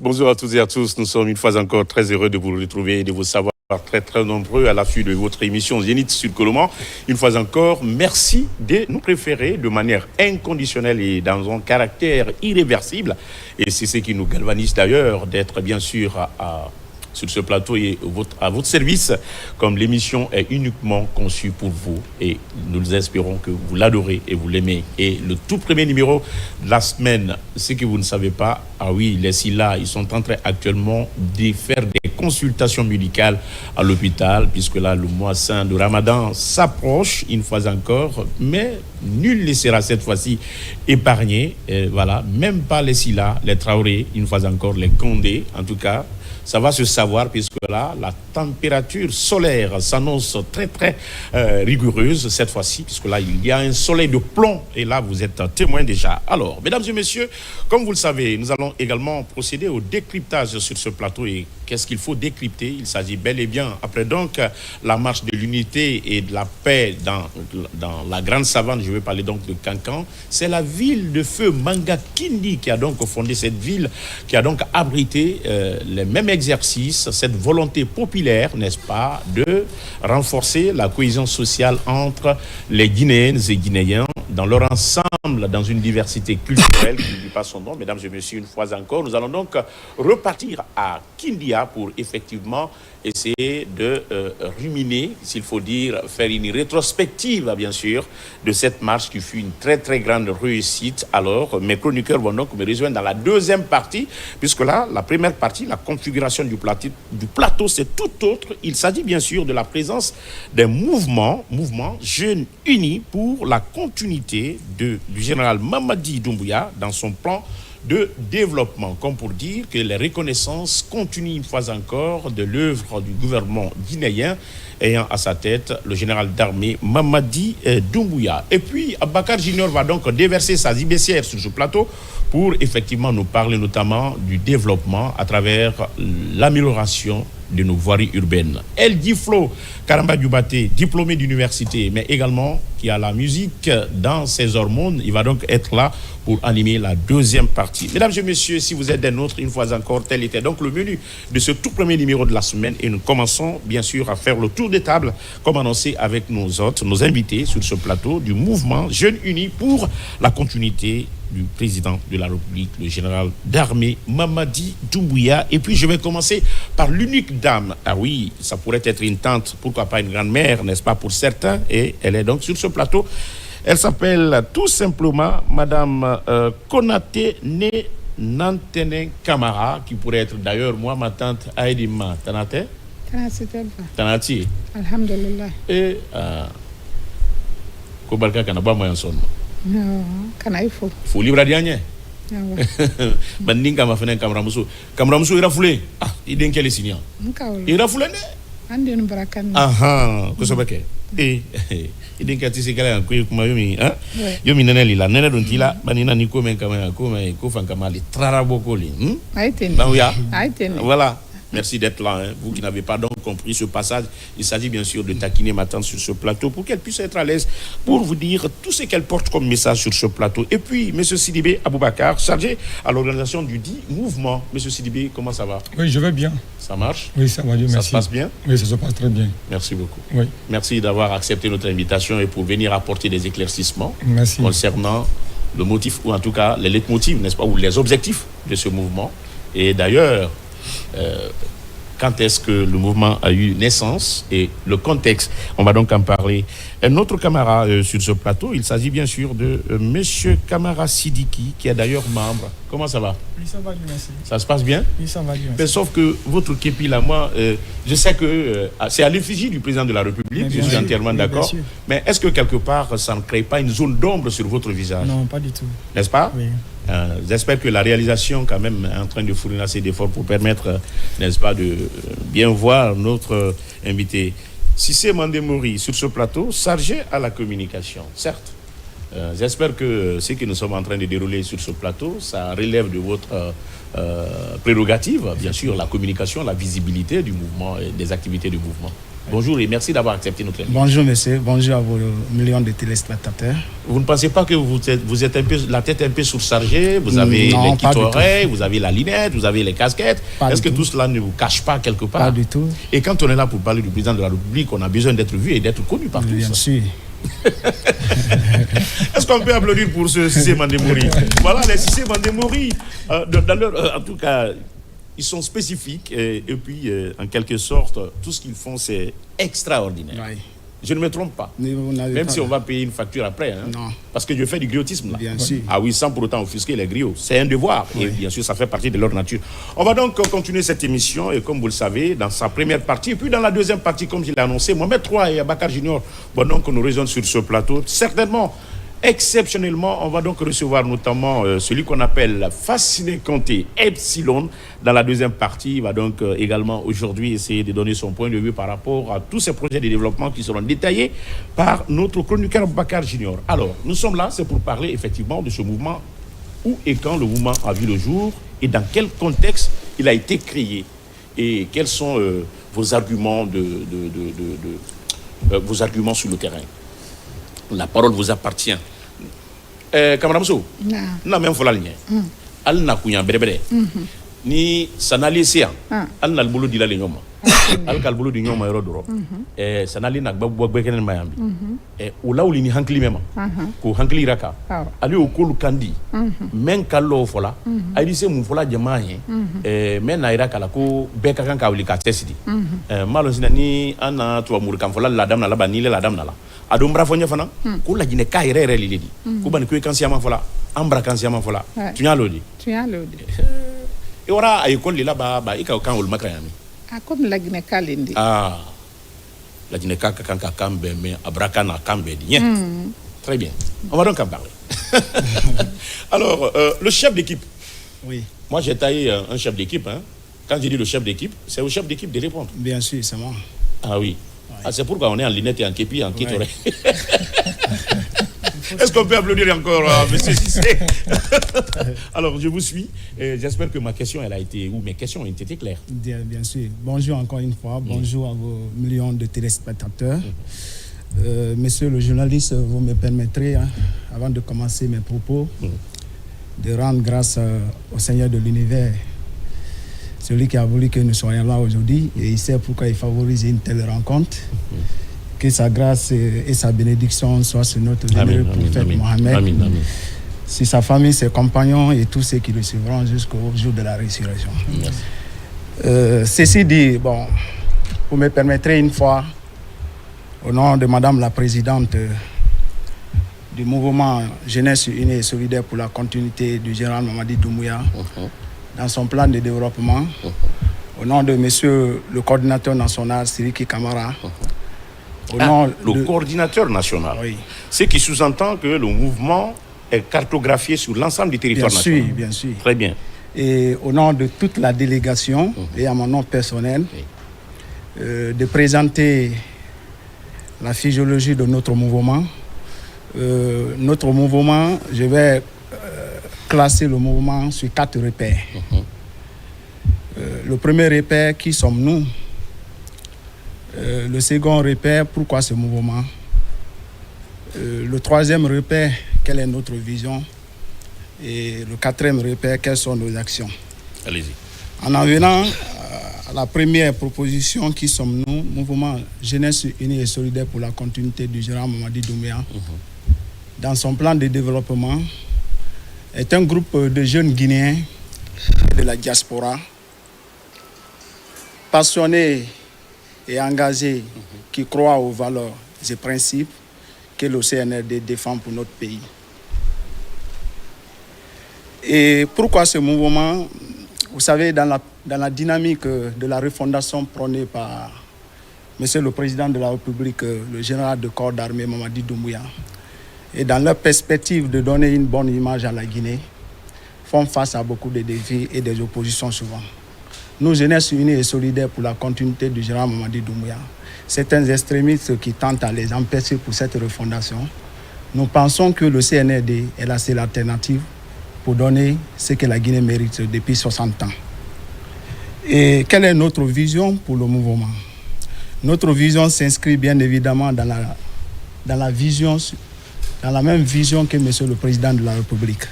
bonjour à toutes et à tous. Nous sommes une fois encore très heureux de vous retrouver et de vous savoir très très nombreux à l'affût de votre émission Zénith Sud Koloman. Une fois encore, merci de nous préférer de manière inconditionnelle et dans un caractère irréversible. Et c'est ce qui nous galvanise d'ailleurs d'être bien sûr sur ce plateau et à votre service, comme l'émission est uniquement conçue pour vous. Et nous espérons que vous l'adorez et vous l'aimez. Et le tout premier numéro de la semaine, ce que vous ne savez pas, ah oui, les SILA, ils sont en train actuellement de faire des consultations médicales à l'hôpital, puisque là, le mois saint de Ramadan s'approche une fois encore, mais nul ne sera cette fois-ci épargné. Et voilà, même pas les SILA, les Traoré, une fois encore, les Condé, en tout cas. Ça va se savoir puisque là, la température solaire s'annonce très très rigoureuse cette fois-ci, puisque là, il y a un soleil de plomb et là, vous êtes témoin déjà. Alors, mesdames et messieurs, comme vous le savez, nous allons également procéder au décryptage sur ce plateau. Et qu'est-ce qu'il faut décrypter? Il s'agit bel et bien, après donc la marche de l'unité et de la paix dans la grande savane, je vais parler donc de Kankan, c'est la ville de feu Manga-Kindi qui a donc fondé cette ville, qui a donc abrité les mêmes exercice, cette volonté populaire, n'est-ce pas, de renforcer la cohésion sociale entre les Guinéennes et Guinéens dans leur ensemble, dans une diversité culturelle qui ne dit pas son nom. Mesdames et messieurs, une fois encore, nous allons donc repartir à Kindia pour effectivement essayer de ruminer, s'il faut dire, faire une rétrospective, bien sûr, de cette marche qui fut une très très grande réussite. Alors, mes chroniqueurs vont donc me rejoindre dans la deuxième partie, puisque là, la première partie, la configuration du plateau, c'est tout autre. Il s'agit bien sûr de la présence d'un mouvement Jeunes Unis pour la continuité du général Mamadi Doumbouya dans son plan de développement, comme pour dire que les reconnaissances continuent une fois encore de l'œuvre du gouvernement guinéen ayant à sa tête le général d'armée Mamadi Doumbouya. Et puis, Bakar Junior va donc déverser sa ibécière sur ce plateau pour effectivement nous parler notamment du développement à travers l'amélioration de nos voiries urbaines. El Diflo Karamba Dioubate, diplômé d'université, mais également qui a la musique dans ses hormones, il va donc être là pour animer la deuxième partie. Mesdames et messieurs, si vous êtes des nôtres, une fois encore, tel était donc le menu de ce tout premier numéro de la semaine. Et nous commençons bien sûr à faire le tour des tables, comme annoncé avec nos hôtes, nos invités sur ce plateau du mouvement Jeunes Unis pour la continuité du président de la République, le général d'armée Mamadi Doumbouya. Et puis je vais commencer par l'unique dame. Ah oui, ça pourrait être une tante, pourquoi pas une grand-mère, n'est-ce pas, pour certains. Et elle est donc sur ce plateau. Elle s'appelle tout simplement Madame Konaté Né Nantene Kamara, qui pourrait être d'ailleurs moi ma tante Aïdima. Tanate? Tanati. Alhamdulillah. Et Kobalka Kanaba Moyanson. Non, Kanaifo. Faut libre dianye. Bandinga mafene kamramusu. Kamramusu ira foulé. Ah, il est quel signe? Ira foulé ne? Andien barakan. Aha, ko sobake. Il est quel signe kala ko kuma yomi, hein? Yomi neneli la nene don tila banina ni ko men kama ko fanka mali trara bokoli. Aïten. Bah oui. Aïten. Voilà. Merci d'être là. Hein. Vous qui n'avez pas donc compris ce passage, il s'agit bien sûr de taquiner ma tante sur ce plateau pour qu'elle puisse être à l'aise pour vous dire tout ce qu'elle porte comme message sur ce plateau. Et puis, M. Sidibé Aboubakar, chargé à l'organisation du dit mouvement. M. Sidibé, comment ça va? Oui, je vais bien. Ça marche? Oui, ça va, Dieu merci. Ça se passe bien? Oui, ça se passe très bien. Merci beaucoup. Oui. Merci d'avoir accepté notre invitation et pour venir apporter des éclaircissements merci. Concernant le motif, ou en tout cas les leitmotifs, n'est-ce pas, ou les objectifs de ce mouvement. Et d'ailleurs, quand est-ce que le mouvement a eu naissance et le contexte. On va donc en parler. Un autre camarade sur ce plateau, il s'agit bien sûr de Monsieur Kamara Sidiki, qui est d'ailleurs membre. Comment ça va? Oui, ça va, merci. Ça se passe bien? Oui, ça va, merci. Mais sauf que votre képi là, moi, je sais que c'est à l'effigie du président de la République, je suis entièrement d'accord. Mais est-ce que quelque part, ça ne crée pas une zone d'ombre sur votre visage? Non, pas du tout. N'est-ce pas? Oui. J'espère que la réalisation quand même est en train de fournir assez d'efforts pour permettre, n'est-ce pas, de bien voir notre invité. Cissé Mandemori sur ce plateau, chargé à la communication, certes. J'espère que ce que nous sommes en train de dérouler sur ce plateau, ça relève de votre prérogative, bien sûr, la communication, la visibilité du mouvement et des activités du mouvement. Bonjour et merci d'avoir accepté notre invitation. Bonjour monsieur, bonjour à vos millions de téléspectateurs. Vous ne pensez pas que vous êtes un peu, la tête un peu surchargée? Vous avez Non, les kits-oreilles, vous avez la lunette, vous avez les casquettes. Est-ce que tout cela ne vous cache pas quelque part? Pas du tout. Et quand on est là pour parler du président de la République, on a besoin d'être vu et d'être connu par tous. Bien sûr. Est-ce qu'on peut applaudir pour ce Cissé Mandemori? Voilà, les Cissé Mandemori, en tout cas, ils sont spécifiques et puis, en quelque sorte, tout ce qu'ils font, c'est extraordinaire. Oui. Je ne me trompe pas. Même si on va payer une facture après. Hein, non. Parce que je fais du griotisme là. Bien sûr. Ah oui, sans pour autant offusquer les griots. C'est un devoir. Oui. Et bien sûr, ça fait partie de leur nature. On va donc continuer cette émission. Et comme vous le savez, dans sa première partie, et puis dans la deuxième partie, comme je l'ai annoncé, Mohamed III et Abakar Junior vont donc nous rejoindre sur ce plateau. Certainement, exceptionnellement, on va donc recevoir notamment celui qu'on appelle Fasciné Kanté Epsilon. Dans la deuxième partie, il va donc également aujourd'hui essayer de donner son point de vue par rapport à tous ces projets de développement qui seront détaillés par notre chroniqueur Bakar Junior. Alors, nous sommes là, c'est pour parler effectivement de ce mouvement. Où et quand le mouvement a vu le jour et dans quel contexte il a été créé et quels sont vos arguments vos arguments sur le terrain. La parole vous appartient. Camarade Mousso, na même fola ligne. Al na kunya berebere. Ni sanali sia. Al na bolo dilale nyoma. Al kal bolo di nyoma yoro doro. Sanali na gbagbo gbekenen mayambi. Ulawli ni hankli mema. Ko hankli raka. Ali o kolu kandi. Men kallo fola. Ay se mun fola jama he. Men na iraka la ko beka kan ka wuli ka tesidi. Malo sina ni ana to amur kan fola la dam na la banile la dam na la. Adom brafonya fana ko la jine ka yere lidi ko ban ko kansiama fola ambra kansiama fola tunya lodi e ora ay ko lila ba ika kan wol makrayami comme la jine kalindi la jine ka kan ka kambe mais abraka na kambe di très bien, on va donc en parler. Alors le chef d'équipe, oui, moi j'ai taillé un chef d'équipe hein. Quand je dis le chef d'équipe, c'est au chef d'équipe de répondre. Bien sûr, c'est moi. Ah oui. Ah, c'est pourquoi on est en lunette et en képi, en kit-oreille. Est-ce qu'on peut applaudir encore, monsieur Cissé? Alors, je vous suis. J'espère que ma question, elle a été, ou mes questions ont été claires. Bien sûr. Bonjour encore une fois. Bonjour à vos millions de téléspectateurs. Monsieur le journaliste, vous me permettrez, hein, avant de commencer mes propos, de rendre grâce au Seigneur de l'univers, celui qui a voulu que nous soyons là aujourd'hui, et il sait pourquoi il favorise une telle rencontre. Que sa grâce et sa bénédiction soient sur notre vénéré prophète Mohammed, sur sa famille, ses compagnons et tous ceux qui le suivront jusqu'au jour de la résurrection. Ceci dit, bon, vous me permettrez une fois, au nom de Madame la Présidente du mouvement Jeunesse Unie et Solidaire pour la continuité du général Mamadi Doumbouya, dans son plan de développement, au nom de Monsieur le coordinateur national, Siriki Kamara, le coordinateur national, oui. Ce qui sous-entend que le mouvement est cartographié sur l'ensemble du territoire national. Bien sûr. Très bien. Et au nom de toute la délégation et à mon nom personnel, de présenter la physiologie de notre mouvement. Notre mouvement, je vais classer le mouvement sur 4 repères. Le premier repère, qui sommes-nous? Le second repère, pourquoi ce mouvement? Le troisième repère, quelle est notre vision? Et le quatrième repère, quelles sont nos actions? Allez-y. En venant à la première proposition, qui sommes-nous? Mouvement Jeunesse Unie et Solidaire pour la continuité du général Mamadi Doumbouya, dans son plan de développement, est un groupe de jeunes Guinéens de la diaspora, passionnés et engagés, qui croient aux valeurs et principes que le CNRD défend pour notre pays. Et pourquoi ce mouvement? Vous savez, dans la dynamique de la refondation prônée par Monsieur le Président de la République, le général de corps d'armée Mamadi Doumbouya, et dans leur perspective de donner une bonne image à la Guinée, font face à beaucoup de défis et des oppositions souvent. Nous, Jeunesse Unie et Solidaire pour la continuité du général Mamadi Doumbouya, certains extrémistes qui tentent à les empêcher pour cette refondation, nous pensons que le CNRD est la seule alternative pour donner ce que la Guinée mérite depuis 60 ans. Et quelle est notre vision pour le mouvement? Notre vision s'inscrit bien évidemment dans la même vision que Monsieur le Président de la République.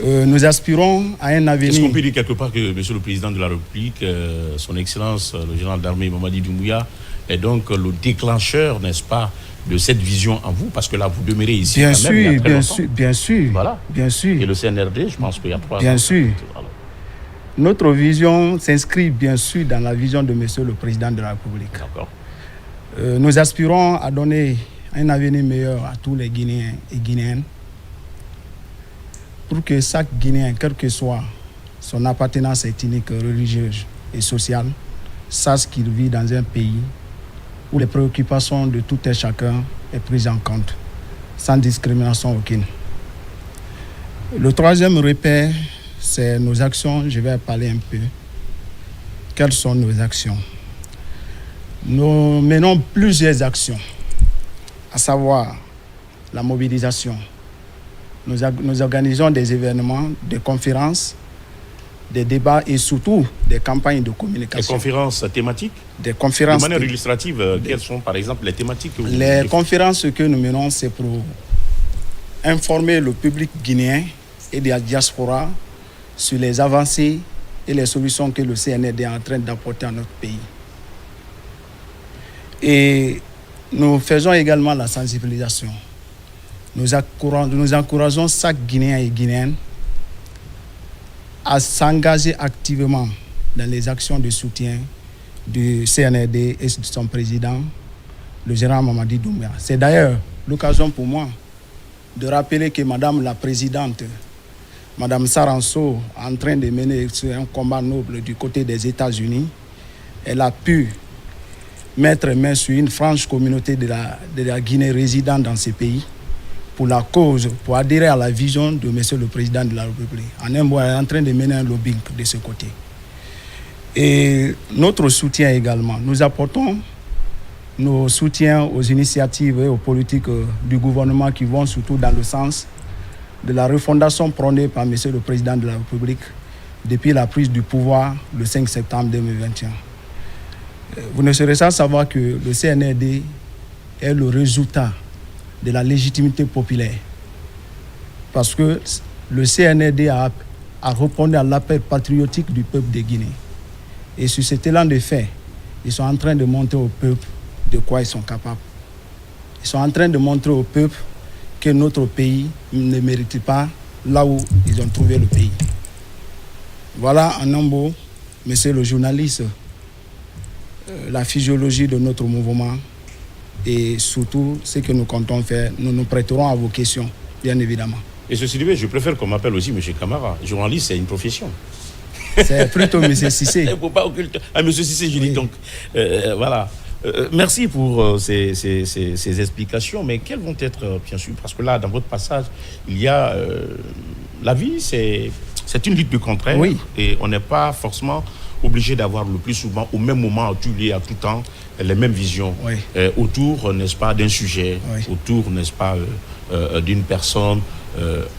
Nous aspirons à un avenir... Est-ce qu'on peut dire quelque part que Monsieur le Président de la République, son Excellence, le général d'armée Mamadi Doumbouya, est donc le déclencheur, n'est-ce pas, de cette vision en vous? Parce que là, vous demeurez ici bien quand sûr, même, il y a très bien longtemps. sûr, bien sûr. Voilà. Bien sûr. Et le CNRD, je pense qu'il y a 3 ans. Bien sûr. Voilà. Notre vision s'inscrit bien sûr dans la vision de Monsieur le Président de la République. D'accord. Nous aspirons à donner un avenir meilleur à tous les Guinéens et Guinéennes pour que chaque Guinéen, quelle que soit son appartenance ethnique, religieuse et sociale, sache qu'il vit dans un pays où les préoccupations de tout et chacun est prises en compte, sans discrimination aucune. Le troisième repère, c'est nos actions. Je vais parler un peu. Quelles sont nos actions? Nous menons plusieurs actions, à savoir la mobilisation. Nous organisons des événements, des conférences, des débats et surtout des campagnes de communication. Les conférences thématiques? Des conférences. De manière illustrative, quelles sont par exemple les thématiques que vous... Les conférences que nous menons, c'est pour informer le public guinéen et de la diaspora sur les avancées et les solutions que le CNRD est en train d'apporter à notre pays. Et nous faisons également la sensibilisation. Nous encourageons chaque Guinéen et Guinéenne à s'engager activement dans les actions de soutien du CNRD et de son président, le général Mamadi Doumbouya. C'est d'ailleurs l'occasion pour moi de rappeler que Madame la Présidente, Madame Saranso, en train de mener un combat noble du côté des États-Unis, elle a pu mettre main sur une franche communauté de la Guinée résidant dans ces pays pour la cause, pour adhérer à la vision de Monsieur le Président de la République. En un mot, elle est en train de mener un lobbying de ce côté. Et notre soutien également, nous apportons nos soutiens aux initiatives et aux politiques du gouvernement qui vont surtout dans le sens de la refondation prônée par Monsieur le Président de la République depuis la prise du pouvoir le 5 septembre 2021. Vous ne serez sans savoir que le CNRD est le résultat de la légitimité populaire. Parce que le CNRD a répondu à l'appel patriotique du peuple de Guinée. Et sur cet élan de fait, ils sont en train de montrer au peuple de quoi ils sont capables. Ils sont en train de montrer au peuple que notre pays ne mérite pas là où ils ont trouvé le pays. Voilà en un mot, monsieur le journaliste, la physiologie de notre mouvement et surtout ce que nous comptons faire. Nous nous prêterons à vos questions, bien évidemment. Et ceci dit, je préfère qu'on m'appelle aussi M. Camara. Journaliste, c'est une profession. C'est plutôt M. Cissé. Il ne faut pas occulter. Ah, M. Cissé, je dis donc. Voilà. Merci pour ces explications, mais quelles vont être, bien sûr, parce que là, dans votre passage, il y a la vie, c'est une lutte de contraire, oui. Et on n'est pas forcément obligé d'avoir le plus souvent, au même moment, à tout temps, les mêmes visions, oui. Autour, n'est-ce pas, d'un sujet, oui. Autour, n'est-ce pas, d'une personne.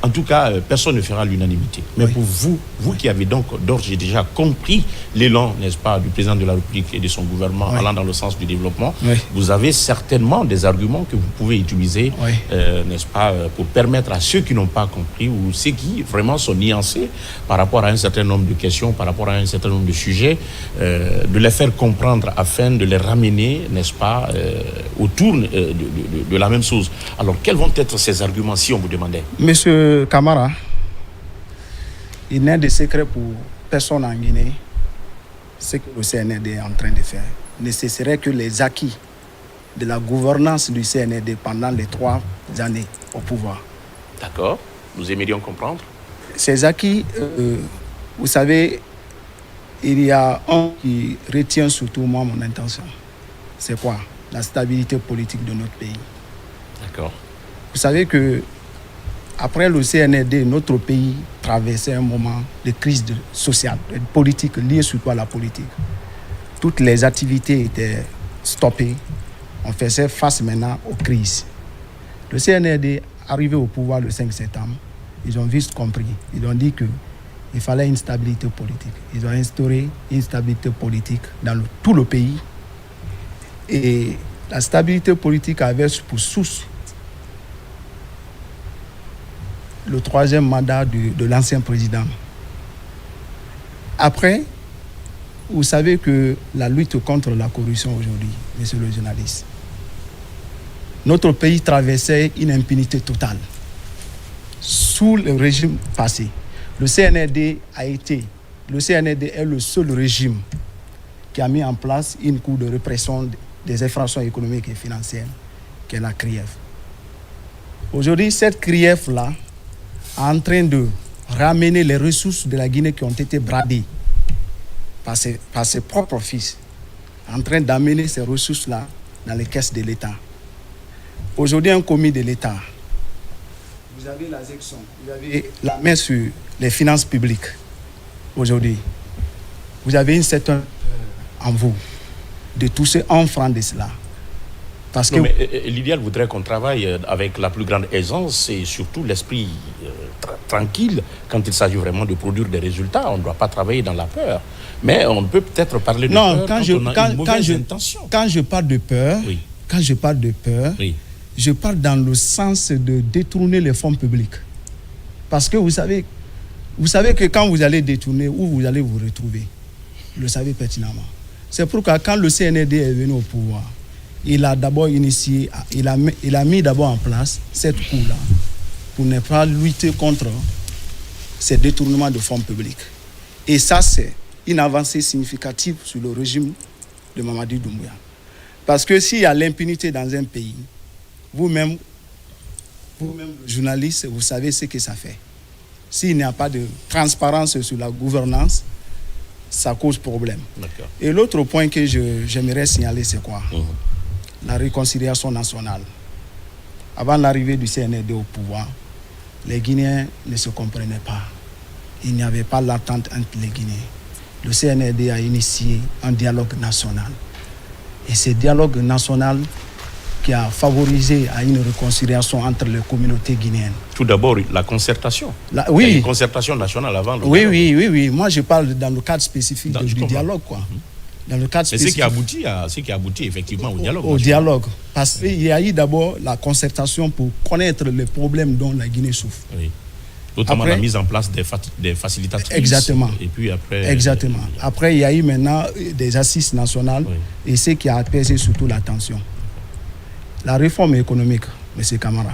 En tout cas, personne ne fera l'unanimité. Mais oui. pour vous qui avez donc d'ores et déjà compris l'élan, n'est-ce pas, du président de la République et de son gouvernement, oui. Allant dans le sens du développement, oui. Vous avez certainement des arguments que vous pouvez utiliser, oui. N'est-ce pas, pour permettre à ceux qui n'ont pas compris ou ceux qui vraiment sont nuancés par rapport à un certain nombre de questions, par rapport à un certain nombre de sujets, de les faire comprendre afin de les ramener, n'est-ce pas, autour de la même chose. Alors, quels vont être ces arguments si on vous demandait? Monsieur Camara, il n'est de secret pour personne en Guinée ce que le CNRD est en train de faire. Ne serait que les acquis de la gouvernance du CNRD pendant les 3 années au pouvoir. D'accord, nous aimerions comprendre. Ces acquis, vous savez, il y a un qui retient surtout moi mon intention. C'est quoi? La stabilité politique de notre pays. D'accord. Vous savez que après le CNRD, notre pays traversait un moment de crise sociale, de politique, liée surtout à la politique. Toutes les activités étaient stoppées. On faisait face maintenant aux crises. Le CNRD, arrivé au pouvoir le 5 septembre, ils ont vite compris. Ils ont dit qu'il fallait une stabilité politique. Ils ont instauré une stabilité politique dans tout le pays Et la stabilité politique avait pour source le troisième mandat de l'ancien président. Après, vous savez que la lutte contre la corruption aujourd'hui, monsieur le journaliste, notre pays traversait une impunité totale. Sous le régime passé, le CNRD est le seul régime qui a mis en place une cour de répression des infractions économiques et financières, qui est la CRIEF. Aujourd'hui, cette CRIEF-là est en train de ramener les ressources de la Guinée qui ont été bradées par ses propres fils, en train d'amener ces ressources-là dans les caisses de l'État. Aujourd'hui, un commis de l'État, vous avez la section, vous avez la main sur les finances publiques. Aujourd'hui, vous avez une certaine en vous de toucher 1 franc de cela. Parce non, que mais l'idéal voudrait qu'on travaille avec la plus grande aisance et surtout l'esprit tranquille quand il s'agit vraiment de produire des résultats. On ne doit pas travailler dans la peur. Mais on peut peut-être parler de peur quand on a une mauvaise intention. Quand je parle de peur, Oui. quand je parle de peur, Oui. je parle dans le sens de détourner les fonds publics. Parce que vous savez que quand vous allez détourner, où vous allez vous retrouver, vous le savez pertinemment. C'est pourquoi quand le CNRD est venu au pouvoir, il a d'abord initié, il a mis d'abord en place cette cour-là pour ne pas lutter contre ces détournements de fonds publics. Et ça, c'est une avancée significative sur le régime de Mamadi Doumbouya. Parce que s'il y a l'impunité dans un pays, vous-même, journaliste, vous savez ce que ça fait. S'il n'y a pas de transparence sur la gouvernance, ça cause problème. D'accord. Et l'autre point que j'aimerais signaler, c'est quoi? La réconciliation nationale. Avant l'arrivée du CNRD au pouvoir, les Guinéens ne se comprenaient pas. Il n'y avait pas l'attente entre les Guinéens. Le CNRD a initié un dialogue national. Et ce dialogue national qui a favorisé à une réconciliation entre les communautés guinéennes. Tout d'abord, la concertation. Oui. Il y a une concertation nationale avant le Oui, dialogue. oui. Moi, je parle dans le cadre spécifique du dialogue, quoi. Dans le cadre C'est spécifique. ce qui aboutit effectivement au dialogue. Au dialogue. Parce qu'il y a eu d'abord la concertation pour connaître les problèmes dont la Guinée souffre. Oui. Notamment Après, la mise en place des facilitatrices. Exactement. Et puis après... Exactement. Après, il y a eu maintenant des assises nationales et ce qui a apaisé surtout la tension. La réforme économique, M. Camara.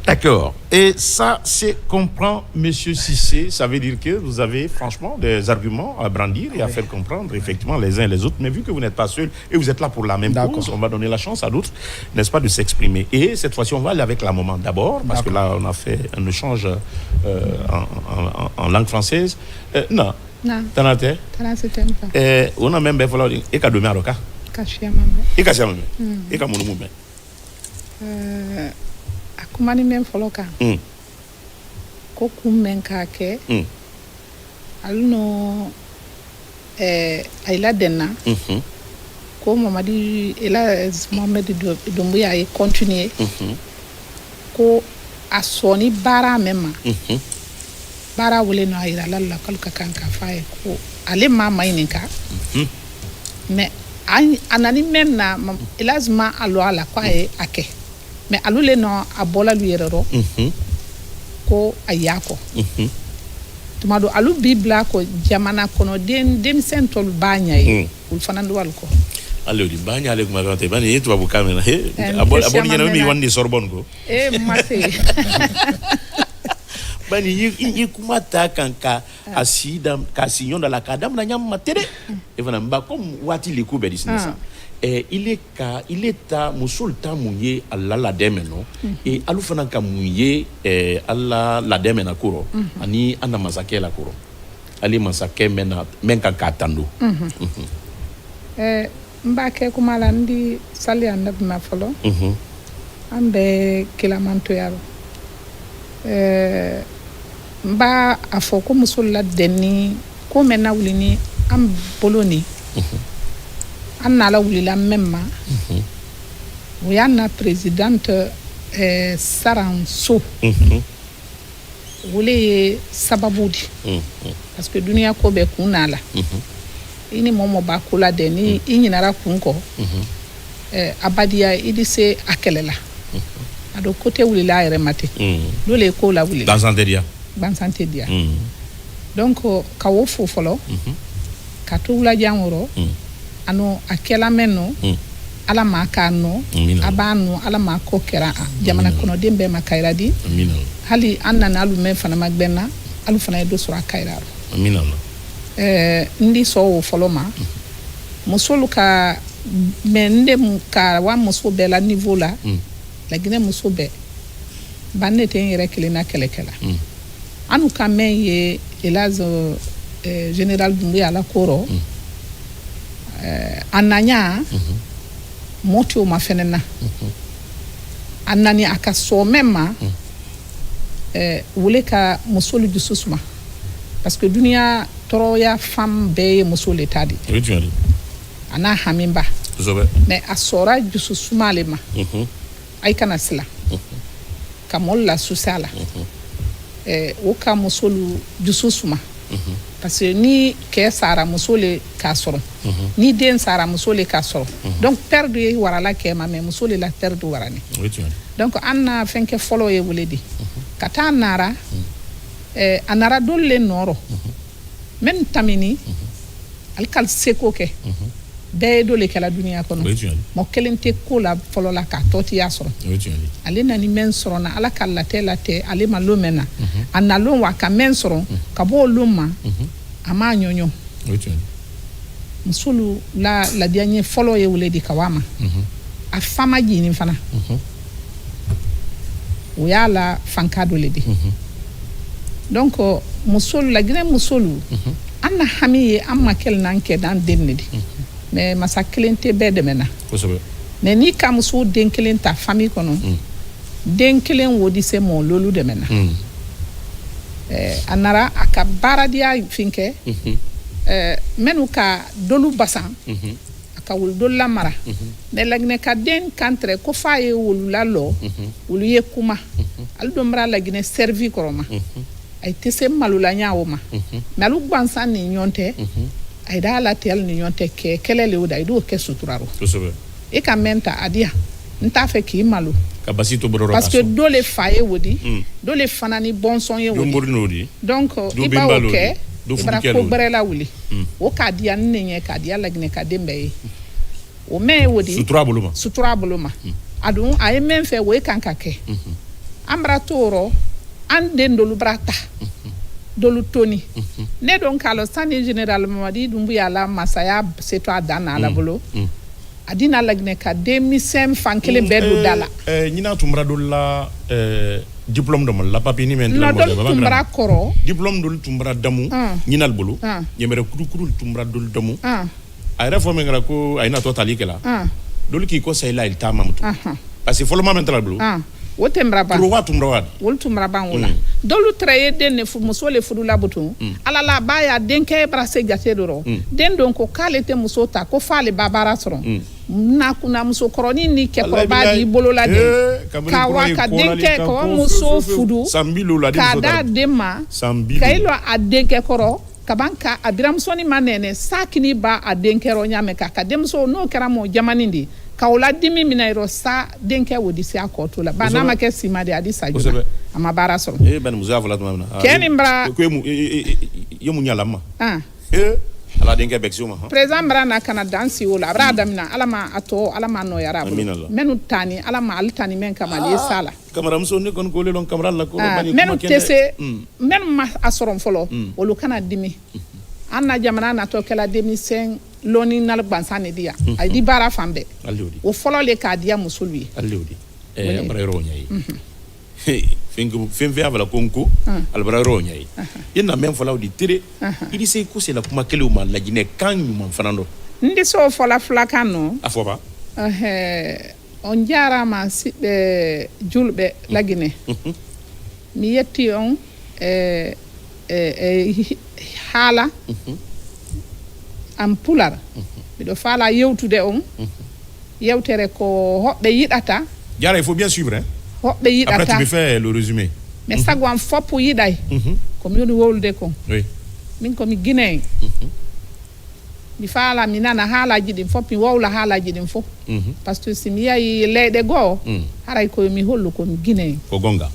D'accord. Et ça, c'est comprend, M. Cissé. Ça veut dire que vous avez franchement des arguments à brandir et à faire comprendre effectivement les uns et les autres. Mais vu que vous n'êtes pas seul et vous êtes là pour la même cause, on va donner la chance à d'autres, n'est-ce pas, de s'exprimer. Et cette fois-ci, on va aller avec la maman d'abord, parce que là, on a fait un échange en langue française. Non. Non. T'en as été? On a même bien fallu. Et qu'à demain à Roca. Et qu'à Siamame. Et qu'à Monomoumé. Akumani même folo kan ko kummen ka ke aluno ayla denna ko Mamadi Mohamed Doumbouya y continuer ko asoni bara même bara wole no ayra lalla kalka kanka faye ko ale mama ininka mais anani même na ilazma alo ala kwa ake mais alule no abola lu yerero ko ayako tumado alu bibla ko jamana kono dem sentol bañay ul fanandu wal ko allo di baña le ko ma vante bani to abu kamena aboni nyana mi wandi sorbonne ko mate bani yi kuma ta kanka asida kasinyon da la kadam na nyam matere e vana mba comme wati le ko be disnesa il est ta musulta mouye alla la demeno et alu fana ka mouye alla la demena kuro ani ana masake la kuro ali masake menka katando mbake kumala ndi sali annabi ma folo ambe kilamanto yaro mba afoko musulla denni ko mena wulini am boloni Anna la wulila même oui Anna présidente Saranso wule sababudi parce que dunia ko be kunala ini momo bakula deni inyinara kunko Abadia idi se akele la ado côté wuli la yɛrɛ mate dole ko la wuli dans Santedia donc ka wo fo fɔlɔ ka to wula janworo ano akela menno ala ma ka no abanu ala ma ko kɛra jamana kɔnɔ den bɛɛ ma kayira di hali an nana alu men fana ma gbɛnna alu fana ye do sɔrɔ a kayira ndi sɔ wo fɔlɔ ma musolu ka mende ka wa muso bɛɛ la niveau la la Guinée muso bɛɛ banne tɛ n yɛrɛ kelen na kɛlɛkɛla anu ka mɛn ye elazo général Doumbouya ala koro ananya moti o ma fɛnɛ na anani aka sɔ mɛn ma wule ka musolu dusu suma parce que duniya tɔrɔya femme bɛɛ ye muso le ta de ana haminba mais a sɔra dusu suma le ma ay kana sila ka mol la susala o ka musolu dusu suma parce que ni ke sara musole ka sɔrɔ ni den sara musole ka sɔrɔ donc perdre ye warala ke ma mais musole la perdre warani donc anna fenke follow ye wuledi kata nara anara dolle noro men tamini alkal seko ke bɛɛ dole kɛla duniya kɔnɔ mo kelen tɛ ko la fɔlɔ la ka tɔti ya sɔrɔ ale nani mɛn sɔrɔ na ala ka latɛ ale ma lo mɛn na a na lo wa ka mɛn sɔrɔ ka bɔ lo ma a ma ɲɔɲɔ musolu la ladiya ɲɛ fɔlɔ ye wele di ka wa ma a fama jini fana o y'a la fanka dole de donc musolu la Guinée musolu an na hami ye an ma kɛlɛ n'an kɛ dan den ne di mais masa kelen tɛ bɛɛ dɛmɛ na mais ni ka muso den kelen ta famille kɔnɔ den kelen wo di se mɔ lolu dɛmɛ na a nara a ka baaradiya finkɛ mɛnu ka dolu basan a ka wulu dolu lamara mais Laginɛ ka den kantere ko fa ye wulu la lɔ wulu ye kuma alu don bara Laginɛ servi kɔrɔ ma ay tɛ se malola ɲa o ma mais alu gwansan ni ɲɔgɔn tɛ ay da la tel ni ɲɔgɔn tɛ kɛ kɛlɛ le o da i do kɛ suturaro e ka menta adia nta fɛ k'i malo ka basi to bororo parce que dole fa ye wodi dole fana ni bonson ye wodi donc i ba o kɛ ibara ko brela wuli o ka dia nnenye ka dia Laginɛ ka den bɛɛ ye o mɛ wodi sutura bolo ma adun ay men fɛ o kan ka kɛ ambra toro an den dolu brata dolu toni ne don kalo sani général Mamadi Doumbouya la masaya seto adana la bolo adina Laginɛ ka demisem fankele bedu dala ñina tumra dol la diplôme de la papier ni men la tumra koro diplôme dol tumra damu ñinal bolo ñemere kuru tumra dol damu ay réforme ngara ko ay na totali kala dol ki ko say la il tamamtu parce que follow moment la bolo o tembraba pro tumra wol tumraba wala dolu traye den ne muso le fudu la butu ala la baya den ke brase jate doro den don ko kale te muso ta ko fale babara soro na kuna muso koroni ni ke ko ba di bolo la de ka wa ka den ke ko muso fudu ka da dema kailo a den ke koro kabanka abiramsoni manene sakini ba a den ke ro nyame ka demso no kera mo jamanindi kawla dimi minairo sa denke wodi si akoto la bana ma ke sima de adi sajuna ama bara so ban muza vola to mamna keni mbra ko yemu nyala ma ala denke beksio ma president mbra na kana dansi wala abra damina alama ato alama no yara menu tani alama altani men kama le sala kamara muso ne kon ko le lon kamara la ko bani menu tese men ma asoron folo wolu kana dimi anna jamana na to kala demi sen loni nal gbansane dia ay di bara fambe o folo le ka dia musulwi allodi brayro nyai fingo finve avala konko albrayro nyai yena men fola di tere idi sey ko se la kuma kele o ma Laginɛ kan nyuma fanando ndi so fola flakano afoba on jara ma julbe Laginɛ mi yetti on hala am pular bido fala yewtude on yewtere ko hobbe yidata jara il faut bien suivre hein hobbe yidata après tu me fais le résumé mais sagwan fop yiday ko mi woni wolde ko oui min ko mi Guinée mi faala mi nana haalaji ɗin fof mi wowla haalaji ɗin fof par ce que si mi yahi leyɗe goo haray koye mi hollu komi guinéen ko gonga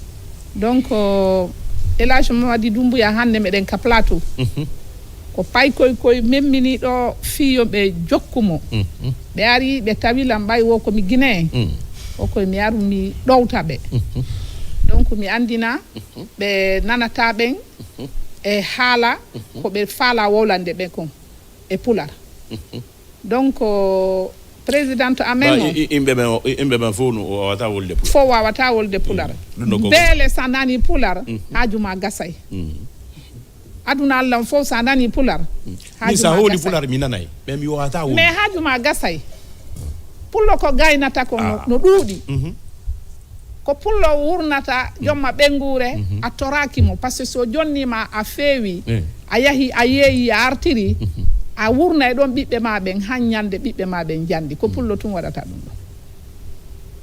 donc Elage Mamadi Doumbouya hannde meɗen ka plateau ko pay koye memmini ɗo fiyo ɓe jokkumo ɓe ari ɓe tawilam ɓay wo komi guinéen o koye mi aru mi ɗowta ɓe donc mi andina ɓe nanata ɓen e haala ko ɓe faala wowlande ɓe kon e pular donc présidente amen o imɓe ɓen fof no wawata wolde pular fof wawata wolde pular beele sa nani pular haajuma gasay aduna allah fof sa nani pular mi sa howli pular mi nanay ɓe mi wawata wolde mais haajuma gasay pullo ko gaynata ko no ɗuuɗi ko pullo wurnata jomma ɓengure a torakimo par ce que so jonnima a feewi a yahi a yeeyi a artiri a wurna e ɗon ɓiɓɓe ma ɓen han ñande ɓiɓɓe ma ɓen jandi ko pullo tun waɗata ɗum ɗo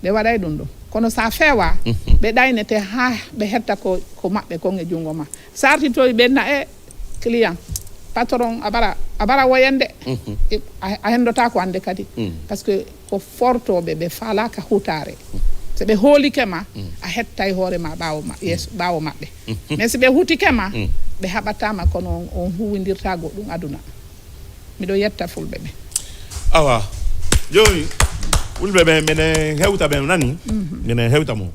ɓe waɗay ɗum ɗo kono sa feewa ɓe ɗaynete ha ɓe hetta ko maɓɓe kon e jungo ma sa artitoyi ɓenna e client patron a bara woyande a hendota ko ande kadi par ce que ko fortoɓe ɓe falaka hutare so ɓe hoolike ma a hettay hoore ma ɓaawo maɓɓe mais so ɓe hutike ma ɓe haɓatama kono on huwindirtago ɗum aduna miɗo yetta fulɓe ɓe awa joni fulɓe ɓe minen hewta ɓe nani minen hewta mo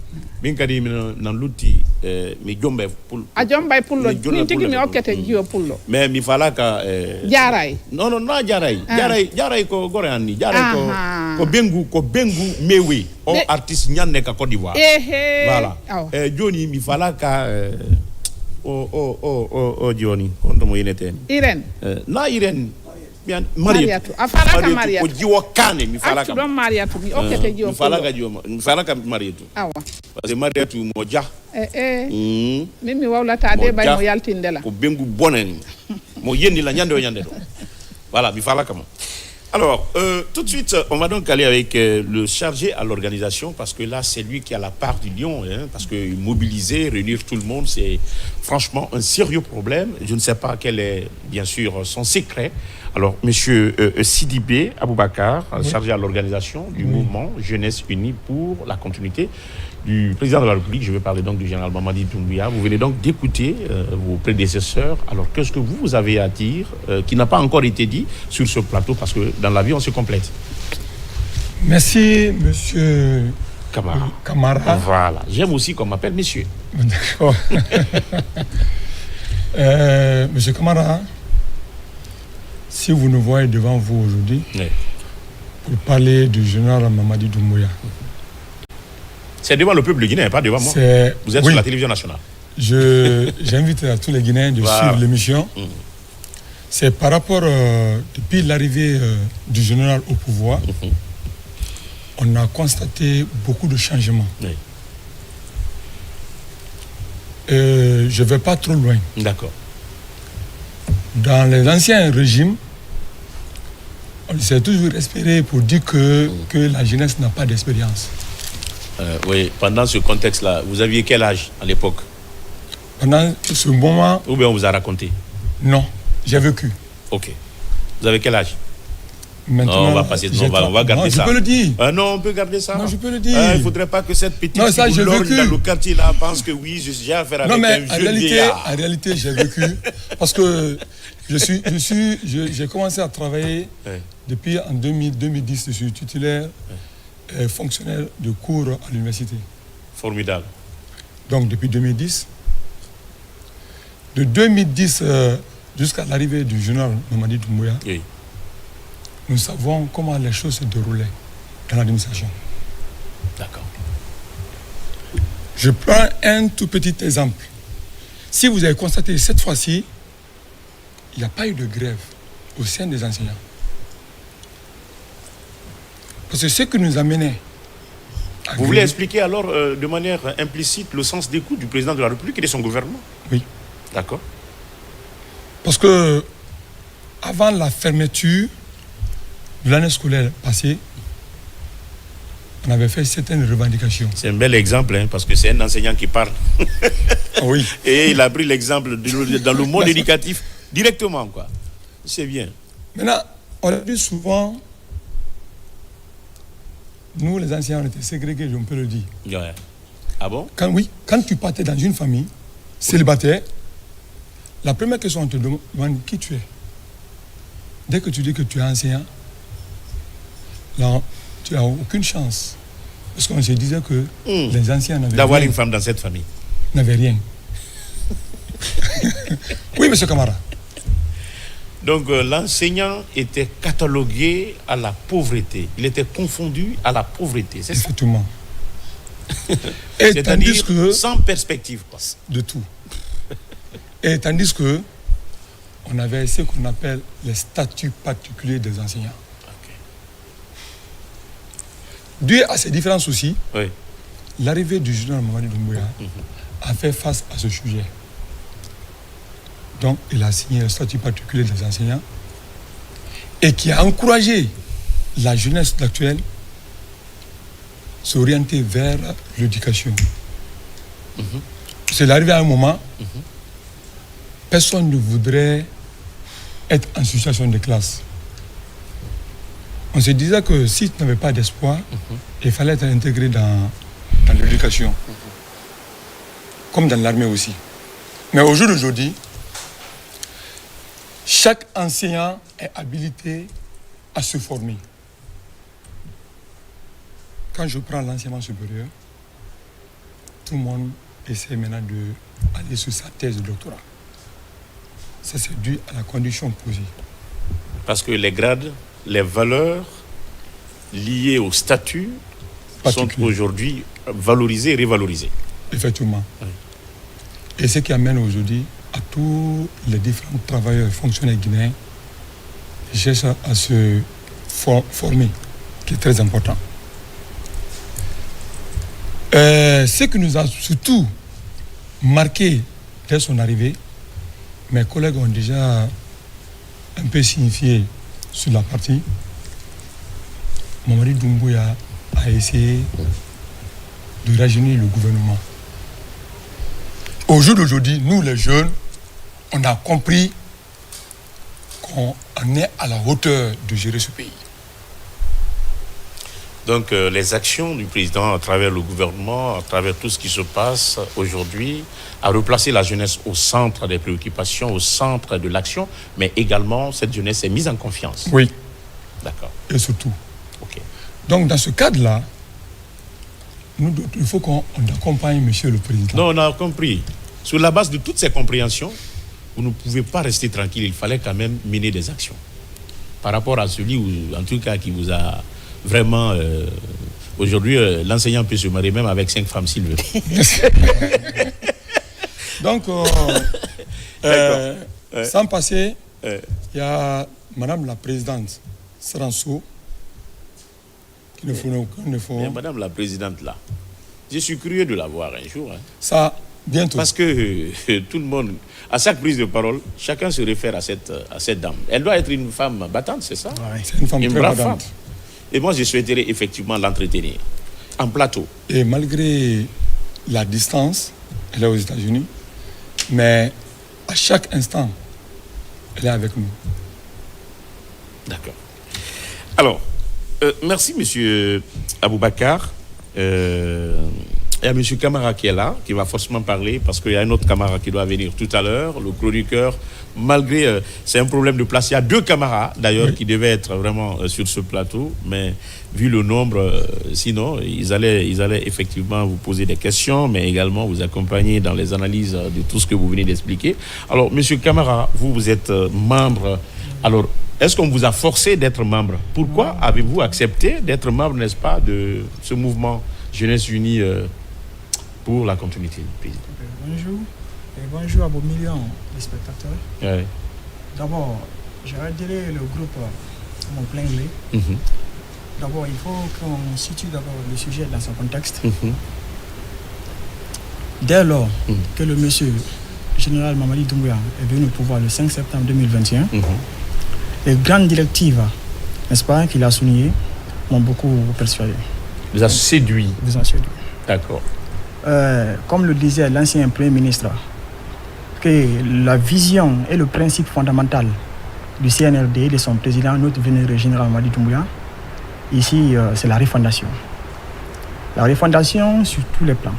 min kadi nan lutti mi jomba a jomba e pullo min tigui mi hokkete jiyo pullo mais mi falaka jaray non jaray ko gore an ni jaray ko bengu mewe o artiste ñande ka Côte d'Ivoire voilà joni mi falaka o joni on mo yeneten Irène na Irène Mariatu a falaka Mariatu ko jiwo kane mi falaka ɗon Mariatu mi hokkete jiyo mi falaka Mariatu awa parce que Mariatu mo dia min mi wawlata de bay mo yaltindela ko bengu bonen mo yendi la ñande o ñande do voilà mi falaka mo. Alors, tout de suite, on va donc aller avec le chargé à l'organisation, parce que là, c'est lui qui a la part du lion, parce que mobiliser, réunir tout le monde, c'est franchement un sérieux problème. Je ne sais pas quel est, bien sûr, son secret. Alors, monsieur Sidibé Aboubakar, chargé à l'organisation du mouvement Jeunesse Unie pour la continuité du président de la République, je vais parler donc du général Mamadi Doumbouya. Vous venez donc d'écouter vos prédécesseurs. Alors, qu'est-ce que vous avez à dire qui n'a pas encore été dit sur ce plateau, parce que dans la vie, on se complète. Merci, monsieur Camara. Voilà. J'aime aussi qu'on m'appelle monsieur. D'accord. Monsieur Camara, si vous nous voyez devant vous aujourd'hui, pour parler du général Mamadi Doumbouya, c'est devant le peuple guinéen, pas devant moi. Vous êtes sur la télévision nationale. J'invite à tous les Guinéens de suivre l'émission. C'est par rapport, depuis l'arrivée du général au pouvoir, on a constaté beaucoup de changements. Je ne vais pas trop loin. D'accord. Dans les anciens régimes, on s'est toujours espéré pour dire que la jeunesse n'a pas d'expérience. Oui, pendant ce contexte-là, vous aviez quel âge à l'époque? Pendant ce moment... Ou bien on vous a raconté? Non, j'ai vécu. Ok. Vous avez quel âge? Maintenant, non, on va passer, on va garder ça. Je peux le dire. Non, on peut garder ça. Non, je peux le dire. Il ne faudrait pas que cette petite fille dans le quartier là pense que oui, j'ai affaire avec un jeune vieillard. En réalité, j'ai vécu parce que j'ai commencé à travailler depuis en 2010. Je suis titulaire fonctionnaire de cours à l'université. Formidable. Donc depuis 2010. De 2010 jusqu'à l'arrivée du général Mamadi Doumbouya, nous savons comment les choses se déroulaient dans l'administration. D'accord. Je prends un tout petit exemple. Si vous avez constaté cette fois-ci, il n'y a pas eu de grève au sein des enseignants. Parce que ce qui nous amenait... Vous voulez expliquer alors de manière implicite le sens d'écoute du président de la République et de son gouvernement? Oui. D'accord. Parce que avant la fermeture de l'année scolaire passée, on avait fait certaines revendications. C'est un bel exemple, hein, parce que c'est un enseignant qui parle. Oui. Et il a pris l'exemple dans le monde éducatif directement, quoi. C'est bien. Maintenant, On a dit souvent, nous les anciens, on était ségrégés, on peut le dire. Ouais. Ah bon? Quand tu partais dans une famille célibataire, la première question, on te demande qui tu es. Dès que tu dis que tu es enseignant, là, tu n'as aucune chance. Parce qu'on se disait que les anciens n'avaient d'avoir rien. une femme dans cette famille. N'avaient rien. Oui, monsieur Camara. Donc l'enseignant était catalogué à la pauvreté. Il était confondu à la pauvreté, c'est ça? Effectivement. Et tandis C'est-à-dire que... sans perspective, quoi. De tout. Et tandis que on avait ce qu'on appelle les statuts particuliers des enseignants. Ok. Dû à ces différents soucis, Oui. l'arrivée du général Mamadi Doumbouya a fait face à ce sujet. Donc, il a signé le statut particulier des enseignants et qui a encouragé la jeunesse actuelle à s'orienter vers l'éducation. C'est arrivé à un moment, personne ne voudrait être en situation de classe. On se disait que si tu n'avais pas d'espoir, il fallait être intégré dans l'éducation, comme dans l'armée aussi. Mais au jour d'aujourd'hui, chaque enseignant est habilité à se former. Quand je prends l'enseignement supérieur, tout le monde essaie maintenant d'aller sur sa thèse de doctorat. Ça, c'est dû à la condition posée. Parce que les grades, les valeurs liées au statut sont aujourd'hui valorisées et révalorisées. Effectivement. Oui. Et ce qui amène aujourd'hui à tous les différents travailleurs fonctionnaires guinéens qui cherchent à se former, qui est très important. Ce qui nous a surtout marqué dès son arrivée, mes collègues ont déjà un peu signifié sur la partie. Mamadi Doumbouya a essayé de rajeunir le gouvernement. Au jour d'aujourd'hui, nous les jeunes, on a compris qu'on est à la hauteur de gérer ce pays. Donc les actions du président à travers le gouvernement, à travers tout ce qui se passe aujourd'hui, a replacé la jeunesse au centre des préoccupations, au centre de l'action, mais également cette jeunesse est mise en confiance. Oui. D'accord. Et surtout. Ok. Donc dans ce cadre-là, il faut qu'on accompagne monsieur le président. Non, on a compris. Sur la base de toutes ces compréhensions, vous ne pouvez pas rester tranquille. Il fallait quand même mener des actions. Par rapport à celui, en tout cas, qui vous a vraiment... aujourd'hui, l'enseignant peut se marier même avec 5 femmes s'il veut. Donc, sans passer, il y a Madame la Présidente Saranso, qui ne faut... Mais Madame la Présidente, là, je suis curieux de la voir un jour. Hein. Ça, bientôt. Parce que tout le monde, à chaque prise de parole, chacun se réfère à cette dame. Elle doit être une femme battante, c'est ça? Ouais, c'est une femme très brave battante. Femme. Et moi, je souhaiterais effectivement l'entretenir en plateau. Et malgré la distance, elle est aux États-Unis, mais à chaque instant, elle est avec nous. D'accord. Alors, merci, monsieur Aboubakar. Il y a M. Camara qui est là, qui va forcément parler, parce qu'il y a un autre Camara qui doit venir tout à l'heure, le chroniqueur. Malgré, c'est un problème de place. Il y a 2 Camaras, d'ailleurs, qui devaient être vraiment sur ce plateau, mais vu le nombre, sinon, ils allaient effectivement vous poser des questions, mais également vous accompagner dans les analyses de tout ce que vous venez d'expliquer. Alors, M. Camara, vous êtes membre. Alors, est-ce qu'on vous a forcé d'être membre? Pourquoi avez-vous accepté d'être membre, n'est-ce pas, de ce mouvement Jeunesse Unie pour la continuité du pays? Bonjour, et bonjour à vos millions de spectateurs. Ouais. D'abord, je vais dire le groupe en plein gré. D'abord, il faut qu'on situe d'abord le sujet dans son contexte. Dès lors que le monsieur général Mamadi Doumbouya est venu au pouvoir le 5 septembre 2021, les grandes directives, n'est-ce pas, qu'il a soulignées, m'ont beaucoup persuadé. Vous a séduit. Vous a séduit. D'accord. Comme le disait l'ancien Premier ministre, que la vision est le principe fondamental du CNRD, de son président, notre vénéré général Mamadi Doumbouya. Ici, c'est la refondation. La refondation sur tous les plans.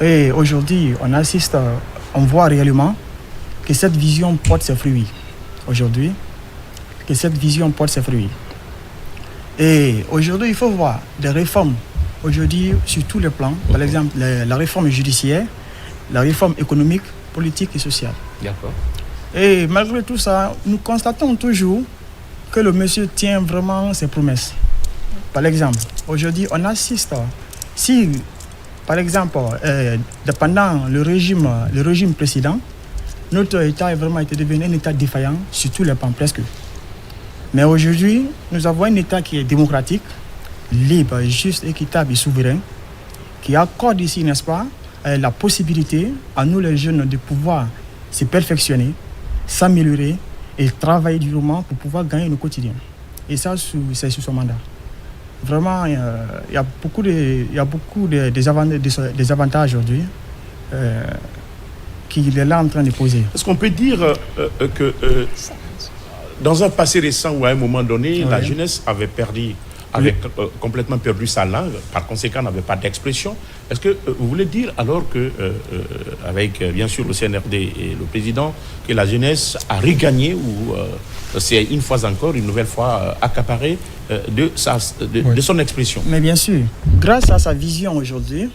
Et aujourd'hui, on assiste, on voit réellement que cette vision porte ses fruits. Aujourd'hui, que cette vision porte ses fruits. Et aujourd'hui, il faut voir des réformes, aujourd'hui, sur tous les plans. Par exemple, la réforme judiciaire, la réforme économique, politique et sociale. D'accord. Et malgré tout ça, nous constatons toujours que le monsieur tient vraiment ses promesses. Par exemple, aujourd'hui, on assiste, si, par exemple, pendant le régime précédent, notre État a vraiment été devenu un État défaillant sur tous les plans presque. Mais aujourd'hui, nous avons un État qui est démocratique, libre, juste, équitable et souverain, qui accorde ici, n'est-ce pas, la possibilité à nous les jeunes de pouvoir se perfectionner, s'améliorer et travailler durement pour pouvoir gagner nos quotidiens. Et ça, c'est sous son mandat. Vraiment, il y a beaucoup des avantages aujourd'hui qu'il est là en train de poser. Est-ce qu'on peut dire que dans un passé récent ou à un moment donné, la jeunesse avait complètement perdu sa langue, par conséquent n'avait pas d'expression. Est-ce que vous voulez dire alors que, avec bien sûr le CNRD et le président, que la jeunesse a regagné ou c'est une fois encore, une nouvelle fois accaparée de son expression? Mais bien sûr, grâce à sa vision aujourd'hui,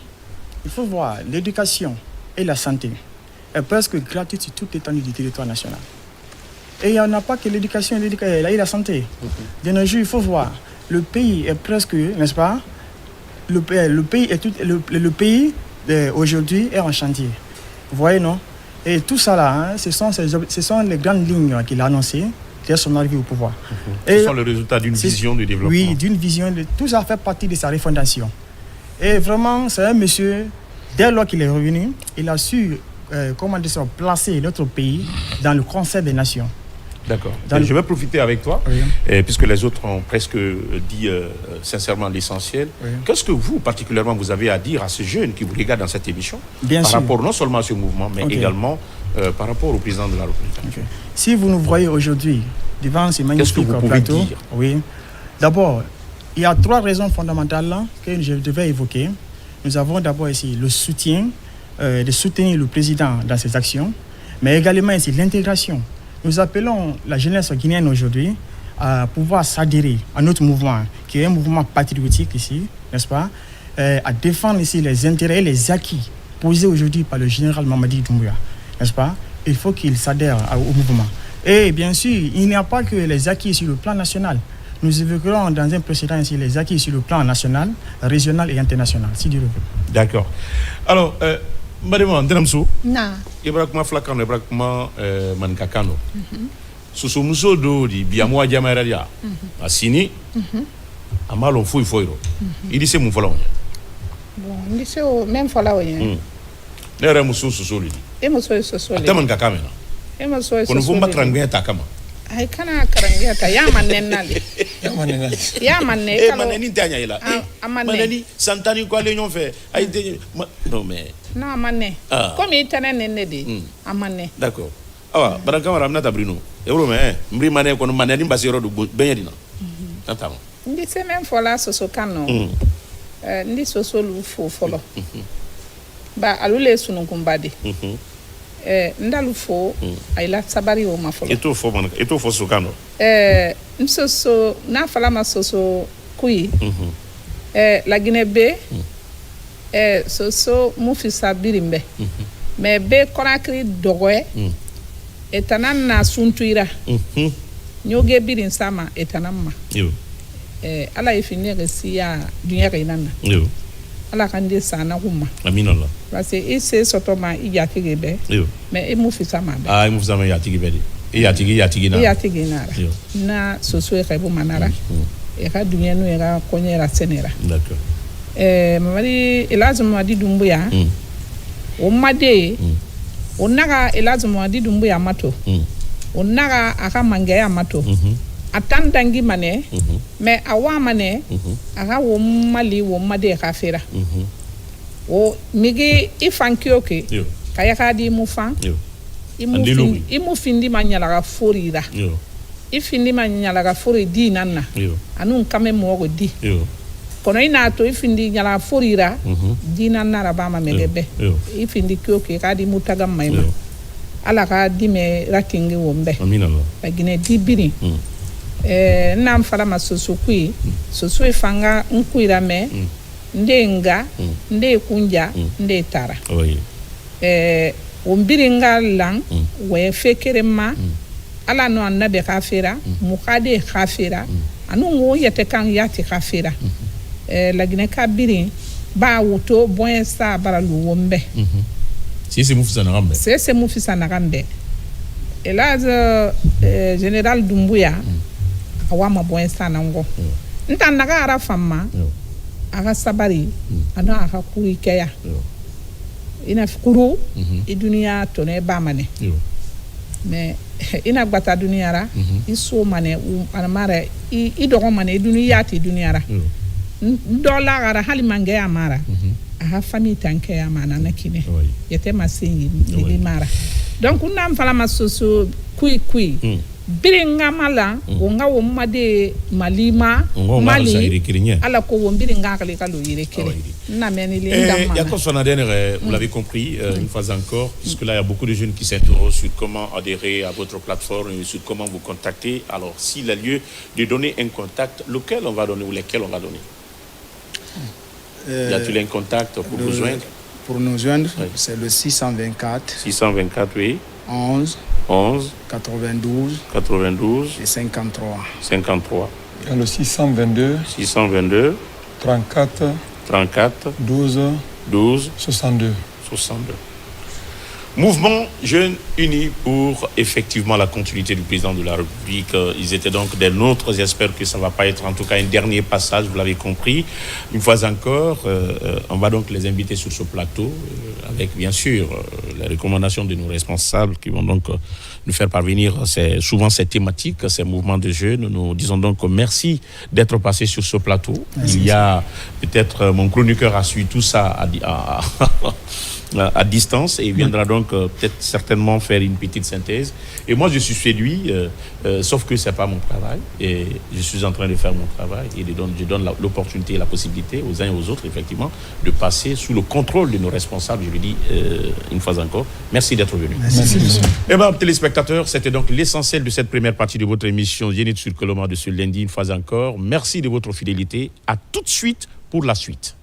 il faut voir l'éducation et la santé est presque gratuite sur toute l'étendue du territoire national. Et il n'y en a pas que l'éducation et la santé. De nos jours, il faut voir, le pays est presque, n'est-ce pas, le pays aujourd'hui est en chantier. Vous voyez, non? Et tout ça là, ce sont les grandes lignes qu'il a annoncées dès son arrivée au pouvoir. Ce sont le résultat d'une vision de développement. Oui, d'une vision. Tout ça fait partie de sa refondation. Et vraiment, c'est un monsieur, dès lors qu'il est revenu, il a su, placer notre pays dans le concert des nations. D'accord. Je vais profiter avec toi, puisque les autres ont presque dit sincèrement l'essentiel. Oui. Qu'est-ce que vous, particulièrement, vous avez à dire à ces jeunes qui vous regardent dans cette émission, par rapport non seulement à ce mouvement, mais également par rapport au président de la République? Si vous nous voyez aujourd'hui devant ces magnifiques plateaux, d'abord, il y a 3 raisons fondamentales là, que je devais évoquer. Nous avons d'abord ici le soutien, de soutenir le président dans ses actions, mais également ici l'intégration. Nous appelons la jeunesse guinéenne aujourd'hui à pouvoir s'adhérer à notre mouvement, qui est un mouvement patriotique ici, n'est-ce pas, à défendre ici les intérêts et les acquis posés aujourd'hui par le général Mamadi Doumbouya, n'est-ce pas? Il faut qu'il s'adhère au mouvement. Et bien sûr, il n'y a pas que les acquis sur le plan national. Nous évoquerons dans un précédent ici les acquis sur le plan national, régional et international, si Dieu le veut. D'accord. Alors, Madame Ndramsou, na Ibrahima Flakano, Ibrahima Mankakano. Susu muso do di biamwa jamaradia. Asini. Amalo fui foiro. Il dit mon follow. Bon, il dit même follow. Nera muso susu li. E muso susu li. Taman kakamena. E muso susu. Kono vumba krangea takama. Ai kana krangea ta ya manenali. Ya manne. Eh maneni tanya ila. Maneni santani ko le nyon fait. Ai non mais non, amane. Comme il tenait néné amane. D'accord. Ah, baraka ramna tabrino. Euro me, mbri mané ko manani basiro do benyadina. Tantamo. Ndi se même fola soso kano. Ndi soso lu fo folo. Ba alule sunu kumbadi. Ndalu fo ayla sabari o ma folo. Eto fo sokano. Nsoso na fala ma soso kui. La Guinée B. Soso mufisa birimbe mais be Conakry dogoe etana na suntuira nyoge birin sama etanamma ala ifini resiya dunya kainana ala kande sana humma aminallah parce que isse sotoma iyatigi be mais e mufisa ma be e mufisa ma yatigi be iyatigi nara na soso e kaibu manara e ka dunya no e ka konyera senera. D'accord. Mamadi Mamadi Doumbouya o made o naga Mamadi Doumbouya mato o naga aka mangaya mato atandangi mane mais awa mane aka wo mali wo made ka fera o migi ifankioke kaya ka di mufan imu findi ma nyalaga forira ifindi ma nyalaga fori di nanna anun kame mogo di kono ina to ifindi nyalaga forira di nanna rabama megebe ifindi kyoke kadi mutaga mayma ala ka dime rakingi wombe amina la gine di biri nam fala masosukui sosue fanga nkuira me ndenga nde kunja nde tara ombiringa lang we fekere ma ala no annabe khafira mukade khafira anu ngo yete kan yati khafira lagine kabiri ba wuto bon sa bara lu wombe c'est mufisa na gambe elaz général Doumbouya awama bon sa nango ntanaga ara famma aga sabari ana aga kuri keya ina fikuru i dunia tone ba mane mais ina gbata dunia ra iso mane mare i dogo mane dunia ti dunia ra dola gara hali mange amara aha famille tanke ya mana nakine yete masingi ni mara donc unam fala masoso kui biringa mala wonga womade malima mali ala ko wombiringa kale kalo yirekere na menili ndama Yacob Sonaden, vous l'avez compris une fois encore, puisque là il y a beaucoup de jeunes qui s'interrogent sur comment adhérer à votre plateforme et sur comment vous contacter. Alors s'il a lieu de donner un contact, lequel on va donner ou lesquels on va donner? Y a-t-il un contact pour vous joindre? Pour nous joindre, c'est le 624 oui 11 92 92 et 53. Il y a le 622 34 12 62. Mouvement Jeunes Unis pour effectivement la continuité du président de la République. Ils étaient donc des nôtres. J'espère que ça ne va pas être en tout cas un dernier passage, vous l'avez compris. Une fois encore, on va donc les inviter sur ce plateau avec bien sûr les recommandations de nos responsables qui vont donc nous faire parvenir souvent ces thématiques, ces mouvements de jeunes. Nous disons donc merci d'être passé sur ce plateau. Il y a peut-être mon chroniqueur a suivi tout ça à distance et il viendra donc peut-être certainement faire une petite synthèse. Et moi je suis chez lui, sauf que c'est pas mon travail et je suis en train de faire mon travail et je donne l'opportunité et la possibilité aux uns et aux autres effectivement de passer sous le contrôle de nos responsables. Je le dis une fois encore, merci d'être venu. Merci. Eh bien téléspectateurs, c'était donc l'essentiel de cette première partie de votre émission Zénith sur Koloma de ce lundi une fois encore. Merci de votre fidélité, à tout de suite pour la suite.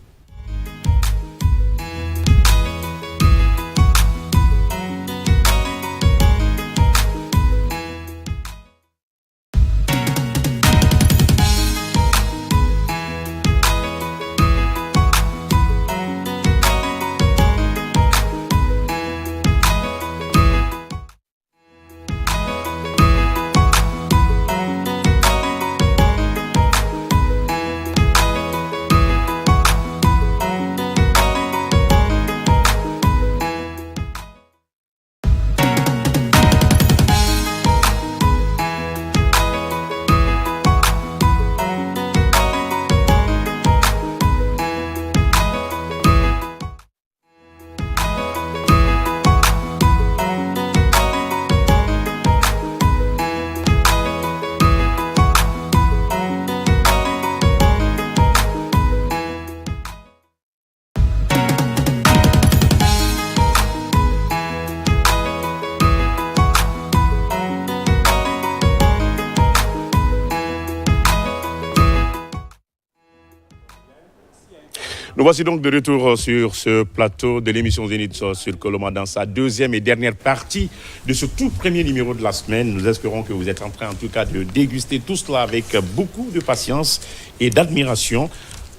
Nous voici donc de retour sur ce plateau de l'émission Zénith sur Koloma dans sa deuxième et dernière partie de ce tout premier numéro de la semaine. Nous espérons que vous êtes en train en tout cas de déguster tout cela avec beaucoup de patience et d'admiration.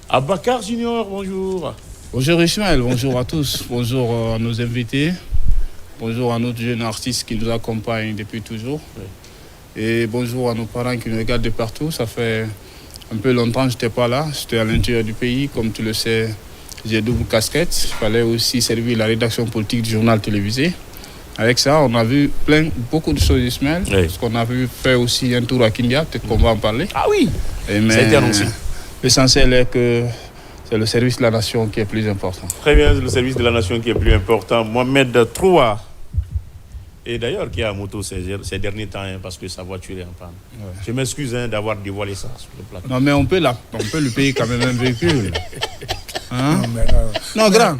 Abakar Junior, bonjour. Bonjour Ismaël, bonjour à tous, bonjour à nos invités, bonjour à notre jeune artiste qui nous accompagne depuis toujours. Oui. Et bonjour à nos parents qui nous regardent de partout. Ça fait un peu longtemps que je n'étais pas là, j'étais à l'intérieur du pays. Comme tu le sais, j'ai double casquette. Il fallait aussi servir la rédaction politique du journal télévisé. Avec ça, on a vu beaucoup de choses, Ismaël. Oui. Parce qu'on a vu faire aussi un tour à Kindia, peut-être qu'on va en parler. Ah oui, ça a été annoncé. L'essentiel est que c'est le service de la nation qui est plus important. Très bien, c'est le service de la nation qui est plus important. Mohamed Troua. Et d'ailleurs, qui a moto ces derniers temps, hein, parce que sa voiture est en panne. Ouais. Je m'excuse d'avoir dévoilé ça sur le plateau. Non, mais on peut le payer quand même un véhicule. Hein? Non, grand.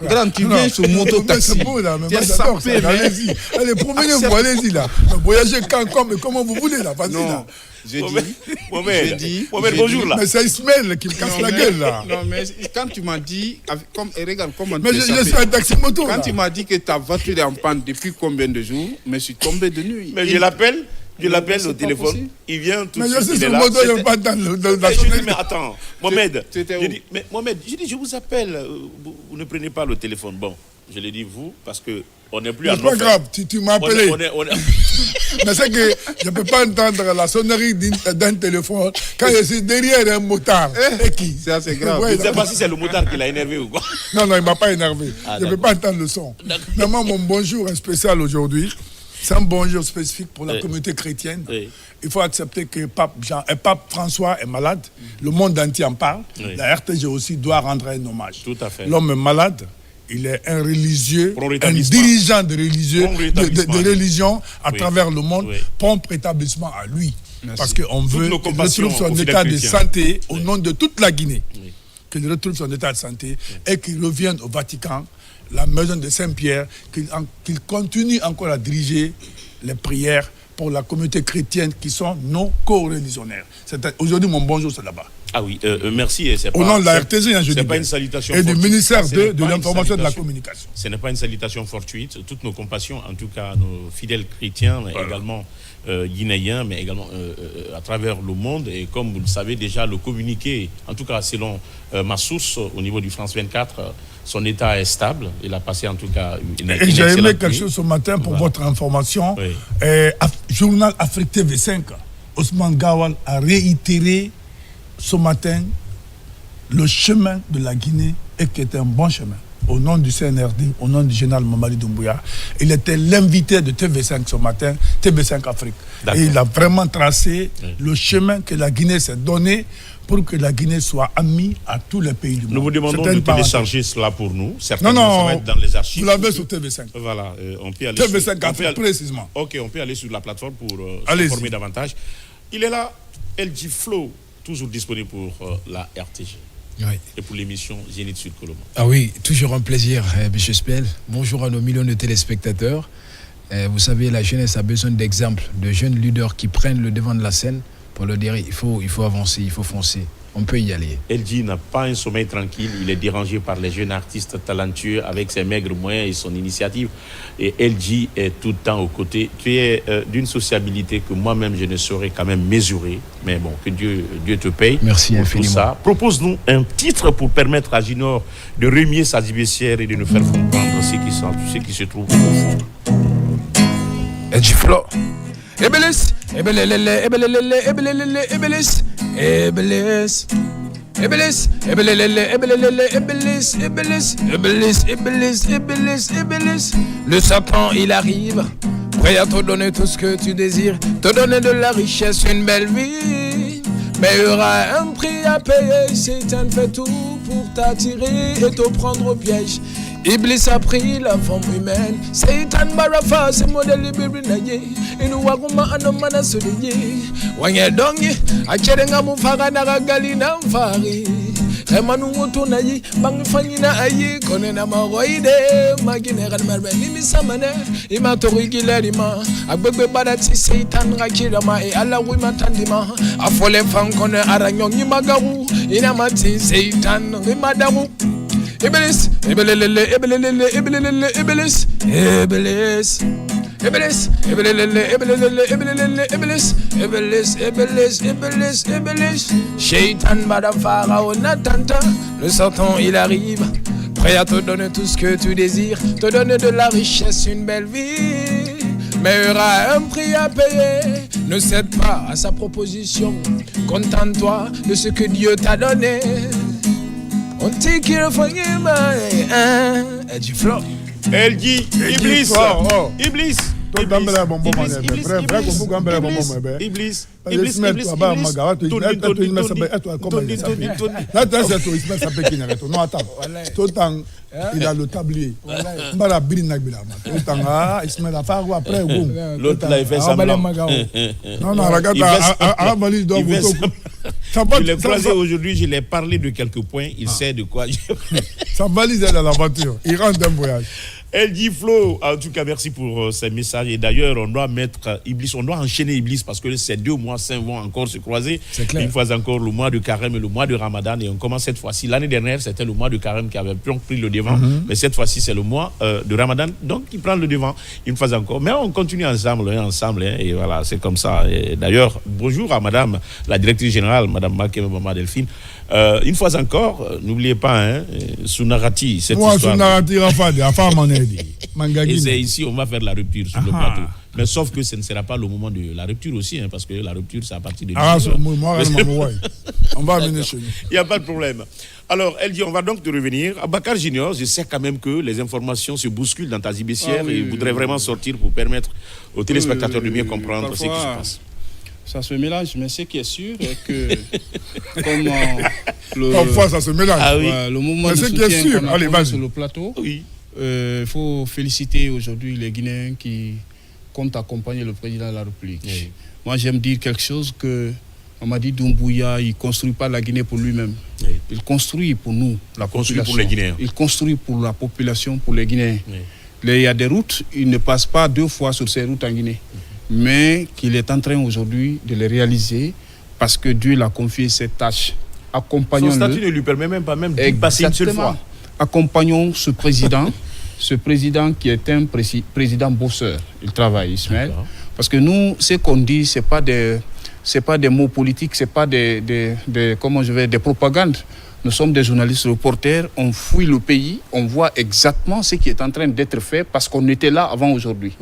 Grand, tu viens sur moto-taxi. C'est beau, là. Mais moi, j'adore ça. Allez-y. Allez, promenez-vous, allez-y, là. Voyagez quand, mais comment vous voulez, là. Vas-y, là. Mohamed, bonjour, là. Mais c'est Ismaël qui me casse la gueule, là. Non, mais quand tu m'as dit... regarde comment mais je suis un taxi moto, quand tu m'as dit que ta voiture est en panne depuis combien de jours, mais je suis tombé de nuit. Mais je l'appelle au téléphone, possible. Il vient tout de suite. Mais je suis sur le moto, il n'y a pas dans la sonnerie. Mais attends, Mohamed, je vous appelle, vous ne prenez pas le téléphone. Bon, je l'ai dit vous, parce que on n'est plus à l'enfer. C'est pas grave, tu m'as appelé. Mais c'est que je ne peux pas entendre la sonnerie d'un téléphone quand je suis derrière un motard. Et qui ça, c'est grave. Je ne sais pas si c'est le motard qui l'a énervé ou quoi. Non, il ne m'a pas énervé. Je ne peux pas entendre le son. Vraiment, mon bonjour est spécial aujourd'hui. C'est un bonjour spécifique pour la communauté chrétienne. Oui. Il faut accepter que Pape François est malade. Le monde entier en parle. Oui. La RTG aussi doit rendre un hommage. Tout à fait. L'homme est malade. Il est un religieux, un dirigeant de religion à travers le monde. Oui. Prompt rétablissement à lui. Merci. Parce qu'on veut qu'il retrouve son état de santé au nom de toute la Guinée. Oui. Qu'il retrouve son état de santé et qu'il revienne au Vatican, la maison de Saint-Pierre, qu'il continue encore à diriger les prières pour la communauté chrétienne qui sont nos co-religionnaires. Aujourd'hui, mon bonjour, c'est là-bas. Ah oui, merci. Au nom de la RTG, je dis pas une salutation et du ministère de l'information et de la communication. Ce n'est pas une salutation fortuite. Toutes nos compassions, en tout cas nos fidèles chrétiens, mais également guinéens, mais également à travers le monde. Et comme vous le savez déjà, le communiqué, en tout cas selon ma source au niveau du France 24, son état est stable. Il a passé en tout cas une et j'ai aimé quelque chose ce matin pour votre information. Oui. Journal Afrique TV5, Ousmane Gawal a réitéré ce matin le chemin de la Guinée et qui était un bon chemin. Au nom du CNRD, au nom du général Mamadi Doumbouya, il était l'invité de TV5 ce matin, TV5 Afrique. Et il a vraiment tracé le chemin que la Guinée s'est donné pour que la Guinée soit amie à tous les pays du monde. Nous vous demandons de télécharger cela pour nous. Certainement, ça va être dans les archives. Vous l'avez sur TV5. Voilà, on peut aller TV5 Afrique, précisément. Ok, on peut aller sur la plateforme pour s'informer davantage. Il est là, LG Flow, toujours disponible pour la RTG. Oui. Et pour l'émission Zénith Sud Colombo. Ah oui, toujours un plaisir, M. Spell. Bonjour à nos millions de téléspectateurs. Vous savez, la jeunesse a besoin d'exemples, de jeunes leaders qui prennent le devant de la scène pour leur dire il faut avancer, il faut foncer. On peut y aller. LG n'a pas un sommeil tranquille. Il est dérangé par les jeunes artistes talentueux avec ses maigres moyens et son initiative. Et LG est tout le temps aux côtés. Tu es d'une sociabilité que moi-même je ne saurais quand même mesurer. Mais bon, que Dieu te paye. Merci infiniment. Tout ça. Propose-nous un titre pour permettre à Junior de remuer sa diversière et de nous faire comprendre ce qui se trouve au fond. LG Flow. Ebelis, ebelelele, ebelelele, ebelelele, ebelis, ebelis, ebelis, ebelelele, ebelelele, ebelis, ebelis, ebelis, ebelis, ebelis, ebelis. Le serpent, il arrive, prêt à te donner tout ce que tu désires, te donner de la richesse, une belle vie. Mais il y aura un prix à payer, Satan fait tout pour t'attirer et te prendre au piège. Iblis a pris la forme humaine. Satan barafa c'est modèle libérinaye. Inu waguma anomana soliye. Wanye dongi acherenga mufaga na gali na mfari. Remanu mutuna yi bangi fanyina ayi konena maroide magine kan merbe limi samane imatori gilerima agbegbe badati Satan rakirama e ala wi matandima afole fankone aranyongi magaru inamati Satan rimadaru. Iblis, ebelelele, ebelelele, ebelelele, Iblis, Iblis, Iblis, ebelelele, ebelelele, ebelelele, Iblis, Iblis, Iblis, Iblis, Iblis. Shaitan badafara au natanta, le Satan il arrive, prêt à te donner tout ce que tu désires, te donner de la richesse, une belle vie. Mais il y aura un prix à payer, ne cède pas à sa proposition, contente-toi de ce que Dieu t'a donné. On take care of you, man. LG Flow. LG, Iblis. Iblis. il a le tablier. L'autre là, il fait semblant. Non, regarde, je l'ai croisé aujourd'hui, je l'ai parlé de quelques points, il sait de quoi je parle. Sa valise est dans la voiture, il rentre d'un voyage. Elle dit Flo, en tout cas merci pour ces messages. Et d'ailleurs, on doit mettre Iblis, on doit enchaîner Iblis parce que ces 2 mois saints vont encore se croiser. C'est clair. Une fois encore, le mois de Carême et le mois de Ramadan. Et on commence cette fois-ci. L'année dernière, c'était le mois de Carême qui avait pris le devant. Mais cette fois-ci, c'est le mois de Ramadan. Donc, il prend le devant une fois encore. Mais on continue ensemble. Et voilà, c'est comme ça. Et d'ailleurs, bonjour à madame la directrice générale, madame Makeme Mama Delphine. Une fois encore, n'oubliez pas, Sunarati, cette histoire. Sunarati, et c'est ici, on va faire la rupture sur le plateau. Mais sauf que ce ne sera pas le moment de la rupture aussi, parce que la rupture, c'est à partir de... On va amener chez nous. Il n'y a pas de problème. Alors, elle dit, on va donc te revenir. Bakar Junior, je sais quand même que les informations se bousculent dans ta zibessière et voudrais vraiment sortir pour permettre aux téléspectateurs de mieux comprendre ce qui se passe. Ça se mélange, mais ce qui est sûr est que parfois ça se mélange. Le mouvement de soutien qu'on a sur le plateau, il faut féliciter aujourd'hui les Guinéens qui comptent accompagner le président de la République. Oui. Moi, j'aime dire quelque chose que Mamadi Doumbouya, il ne construit pas la Guinée pour lui-même. Oui. Il construit pour nous, la population. Pour les Guinéens. Il construit pour la population, pour les Guinéens. Oui. Il y a des routes, il ne passe pas 2 fois sur ces routes en Guinée. Mais qu'il est en train aujourd'hui de les réaliser parce que Dieu l'a confié cette tâche. Son statut ne lui permet même pas de passer une seule fois. Accompagnons ce président, qui est un président bosseur. Il travaille, Ismaël. Parce que nous, ce qu'on dit, c'est pas des mots politiques, c'est pas des propagandes. Nous sommes des journalistes reporters, on fouille le pays, on voit exactement ce qui est en train d'être fait parce qu'on était là avant aujourd'hui.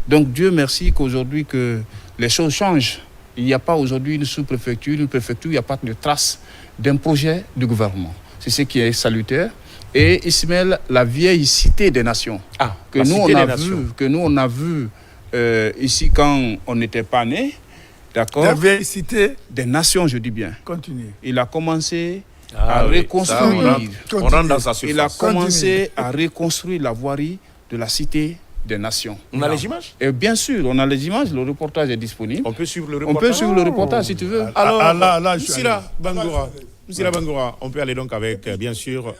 Donc Dieu merci qu'aujourd'hui que les choses changent. Il n'y a pas aujourd'hui une sous-préfecture, une préfecture, il n'y a pas de trace d'un projet du gouvernement. C'est ce qui est salutaire. Et Ismaël, la vieille cité des nations, que nous on a vu ici quand on n'était pas né, d'accord? La vieille cité des nations, je dis bien. Continue. Il a commencé à reconstruire. On rentre dans sa surface. Il a commencé à reconstruire la voirie de la cité des nations. On a les images? Et bien sûr, on a les images, le reportage est disponible. On peut suivre le reportage? Si tu veux. Alors, Moussira Bangoura, on peut aller donc avec, bien sûr...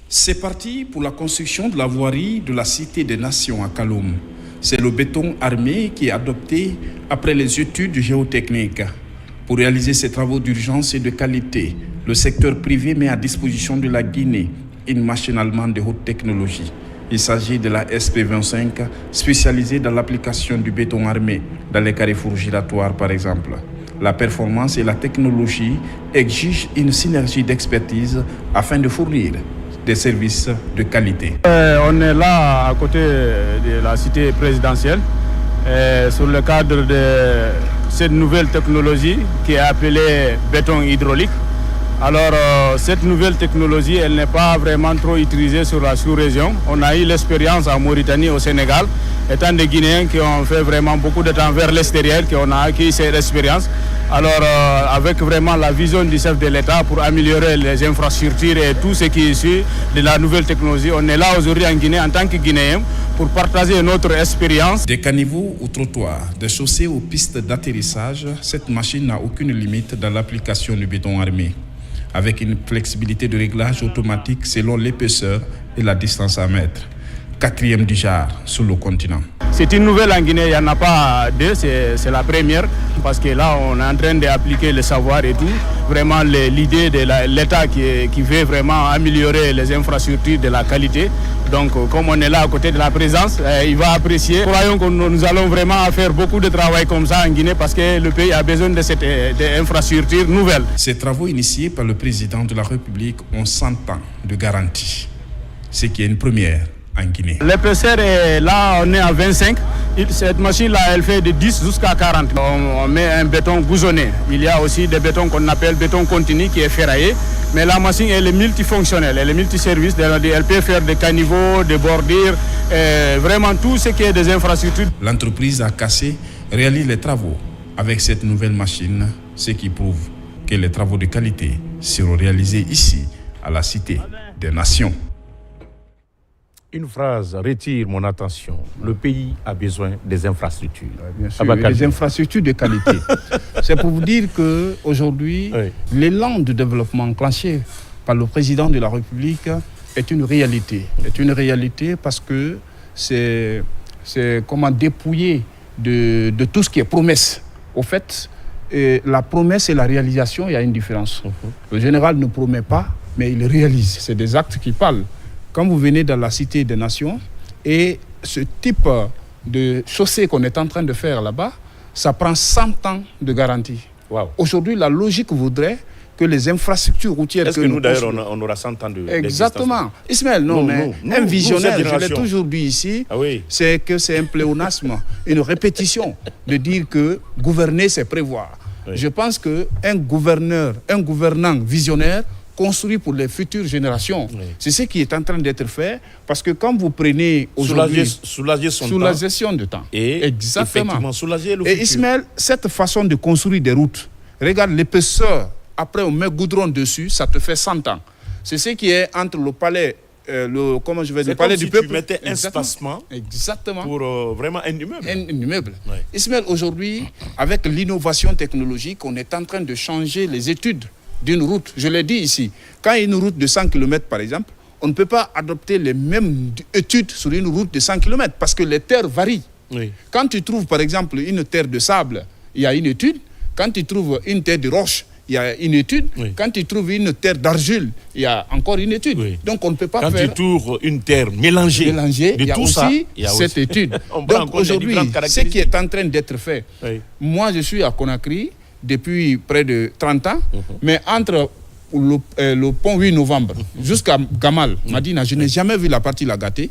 C'est parti pour la construction de la voirie de la Cité des Nations à Kaloum. C'est le béton armé qui est adopté après les études géotechniques. Pour réaliser ces travaux d'urgence et de qualité, le secteur privé met à disposition de la Guinée une machine allemande de haute technologie. Il s'agit de la SP25, spécialisée dans l'application du béton armé dans les carrefours giratoires par exemple. La performance et la technologie exigent une synergie d'expertise afin de fournir des services de qualité. On est là à côté de la cité présidentielle sur le cadre de cette nouvelle technologie qui est appelée béton hydraulique. Alors cette nouvelle technologie, elle n'est pas vraiment trop utilisée sur la sous-région. On a eu l'expérience en Mauritanie, au Sénégal, étant des Guinéens qui ont fait vraiment beaucoup de temps vers l'extérieur, qui ont acquis cette expérience. Alors avec vraiment la vision du chef de l'État pour améliorer les infrastructures et tout ce qui est issu de la nouvelle technologie, on est là aujourd'hui en Guinée en tant que Guinéens pour partager notre expérience. Des caniveaux aux trottoirs, des chaussées aux pistes d'atterrissage, cette machine n'a aucune limite dans l'application du béton armé, avec une flexibilité de réglage automatique selon l'épaisseur et la distance à mettre. 4e du genre sur le continent. C'est une nouvelle en Guinée, il n'y en a pas deux, c'est la première, parce que là on est en train d'appliquer le savoir et tout. Vraiment l'idée de l'État qui veut vraiment améliorer les infrastructures de la qualité. Donc comme on est là à côté de la présence, il va apprécier. Croyons que nous allons vraiment faire beaucoup de travail comme ça en Guinée parce que le pays a besoin de cette infrastructure nouvelle. Ces travaux initiés par le président de la République ont 100 ans de garantie, ce qui est une première en Guinée. L'épaisseur, là, on est à 25. Cette machine-là, elle fait de 10 jusqu'à 40. On met un béton gouzonné. Il y a aussi des bétons qu'on appelle béton continu qui est ferraillé. Mais la machine, elle est multifonctionnelle, elle est multiservice. Elle peut faire des caniveaux, des bordures, vraiment tout ce qui est des infrastructures. L'entreprise AKC réalise les travaux avec cette nouvelle machine, ce qui prouve que les travaux de qualité seront réalisés ici, à la Cité des Nations. Une phrase retire mon attention. Le pays a besoin des infrastructures. Bien sûr, des infrastructures de qualité. C'est pour vous dire qu'aujourd'hui, l'élan de développement enclenché par le président de la République est une réalité. C'est une réalité parce que c'est comment dépouiller de tout ce qui est promesse. Au fait, la promesse et la réalisation, il y a une différence. Le général ne promet pas, mais il réalise. C'est des actes qui parlent. Quand vous venez dans la Cité des Nations et ce type de chaussée qu'on est en train de faire là-bas, ça prend 100 ans de garantie. Wow. Aujourd'hui, la logique voudrait que les infrastructures routières... Est-ce que nous, d'ailleurs, on aura 100 ans de... Exactement. Ismaël, un visionnaire, je l'ai toujours dit ici, c'est que c'est un pléonasme, une répétition de dire que gouverner, c'est prévoir. Je pense qu'un gouvernant visionnaire construit pour les futures générations. C'est ce qui est en train d'être fait, parce que quand vous prenez aujourd'hui... Soulager son temps. Sous la gestion de temps. Et effectivement, soulager le futur. Et Ismaël, cette façon de construire des routes, regarde l'épaisseur, après on met goudron dessus, ça te fait 100 ans. C'est ce qui est entre le palais, le palais du peuple... Tu mettais un espacement pour vraiment un immeuble. Un immeuble. Ismaël, aujourd'hui, avec l'innovation technologique, on est en train de changer les études d'une route. Je l'ai dit ici, quand il y a une route de 100 km par exemple, on ne peut pas adopter les mêmes études sur une route de 100 km parce que les terres varient. Quand tu trouves par exemple une terre de sable, il y a une étude. Quand tu trouves une terre de roche, il y a une étude. Quand tu trouves une terre d'argile, il y a encore une étude. Donc on ne peut pas faire... Quand tu trouves une terre mélangée il y a tout aussi ça, cette étude. Donc aujourd'hui, ce qui est en train d'être fait, moi je suis à Conakry depuis près de 30 ans, mais entre le pont 8 novembre jusqu'à Gamal, Madina, je n'ai jamais vu la partie Lagaté.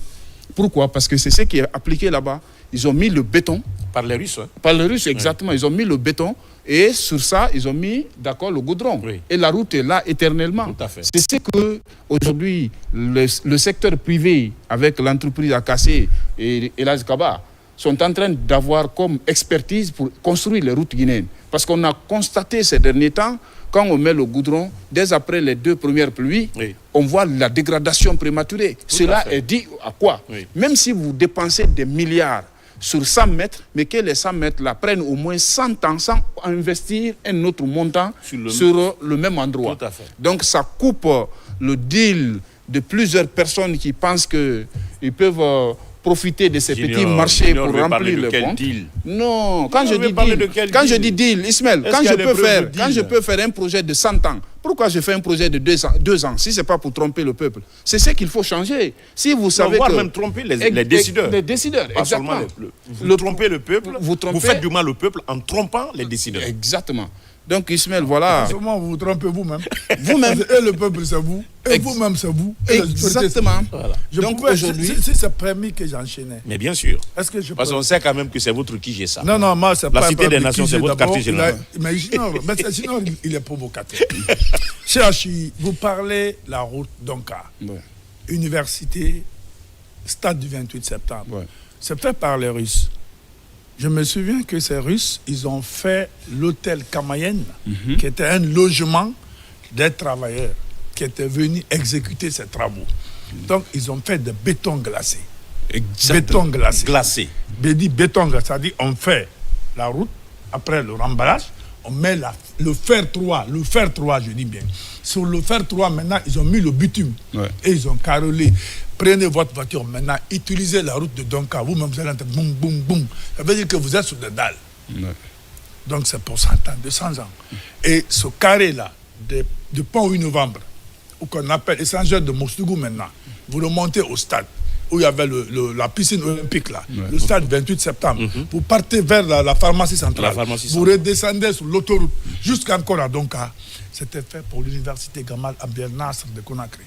Pourquoi? Parce que c'est ce qui est appliqué là-bas. Ils ont mis le béton. Par les Russes. Par les Russes, exactement. Ils ont mis le béton et sur ça, ils ont mis, le goudron. Et la route est là éternellement. C'est ce que, aujourd'hui, le secteur privé, avec l'entreprise AKC et Elaz Kaba, sont en train d'avoir comme expertise pour construire les routes guinéennes. Parce qu'on a constaté ces derniers temps, quand on met le goudron, dès après les 2 premières pluies, on voit la dégradation prématurée. Cela est dit à quoi? Même si vous dépensez des milliards sur 100 mètres, mais que les 100 mètres-là prennent au moins 100 ans sans investir un autre montant sur le même endroit. Donc ça coupe le deal de plusieurs personnes qui pensent qu'ils peuvent... profiter de ces petits marchés pour remplir le compte. Non, quand je dis deal, Ismaël, quand je peux faire un projet de 100 ans, pourquoi je fais un projet de 2 ans si ce n'est pas pour tromper le peuple? C'est ce qu'il faut changer. Si vous savez voire même tromper les décideurs. Les décideurs, pas exactement. Vous trompez le peuple, vous faites du mal au peuple en trompant les décideurs. Exactement. Donc Ismaël, voilà. Seulement vous vous trompez vous-même. Vous-même. Et le peuple, c'est vous. Et vous-même, c'est vous. Exactement. Voilà. Donc aujourd'hui... Si c'est permis que j'enchaînais. Mais bien sûr. Est-ce que je Parce qu'on sait quand même que c'est votre qui j'ai ça. Non, moi, c'est pas... La Cité des Nations, c'est votre quartier général. Mais sinon, il est provocateur. Cher Hachi, vous parlez la route d'Onka. Université, stade du 28 septembre. C'est fait par les Russes. Je me souviens que ces Russes, ils ont fait l'hôtel Kamayen, qui était un logement des travailleurs qui étaient venus exécuter ces travaux. Donc, ils ont fait de béton glacé. Béton glacé. Béton glacé, c'est-à-dire on fait la route, après le remballage, on met le fer 3, je dis bien. Sur le fer 3, maintenant, ils ont mis le bitume et ils ont carrelé. Prenez votre voiture maintenant, utilisez la route de Donka. Vous-même, vous allez entendre boum, boum, boum. Ça veut dire que vous êtes sur des dalles. Donc, c'est pour 100 ans, 200 ans. Et ce carré-là, de pont 8 novembre, ou qu'on appelle échangeur de Moustougou maintenant, vous remontez au stade, où il y avait la piscine olympique, là, le stade 28 septembre. Vous partez vers la pharmacie centrale. Vous redescendez sur l'autoroute jusqu'encore à Donka. C'était fait pour l'université Gamal Abdel Nasser de Conakry.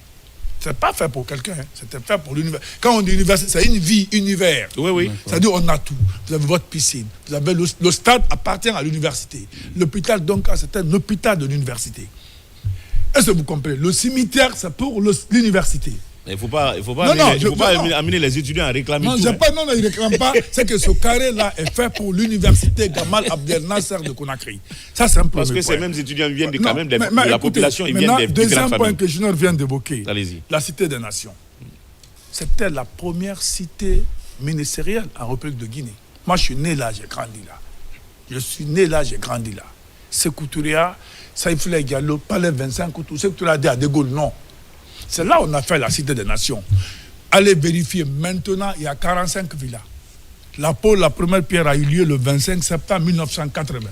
C'est pas fait pour quelqu'un, hein. C'était fait pour l'univers. Quand on dit université, c'est une vie, univers. Oui. C'est-à-dire on a tout. Vous avez votre piscine, vous avez le stade appartient à l'université. L'hôpital, donc, c'est un hôpital de l'université. Est-ce que vous comprenez? Le cimetière, c'est pour l'université. Il ne faut pas amener les étudiants à réclamer non, tout. Non, ils ne réclament pas. C'est que ce carré-là est fait pour l'université Gamal Abdel Nasser de Conakry. Ça, c'est un problème. Parce que ces mêmes étudiants viennent quand même de la population. Ils viennent des deuxième point que Junior vient d'évoquer. Allez-y. La Cité des Nations. C'était la première cité ministérielle en République de Guinée. Moi, je suis né là, j'ai grandi là. Je suis né là, j'ai grandi là. Sékou Touré, Saïfoula Diallo, Palais 25 Koutou, Sékou Touré a dit à De Gaulle, non. C'est là où on a fait la Cité des Nations. Allez vérifier. Maintenant, il y a 45 villas. La première pierre a eu lieu le 25 septembre 1980.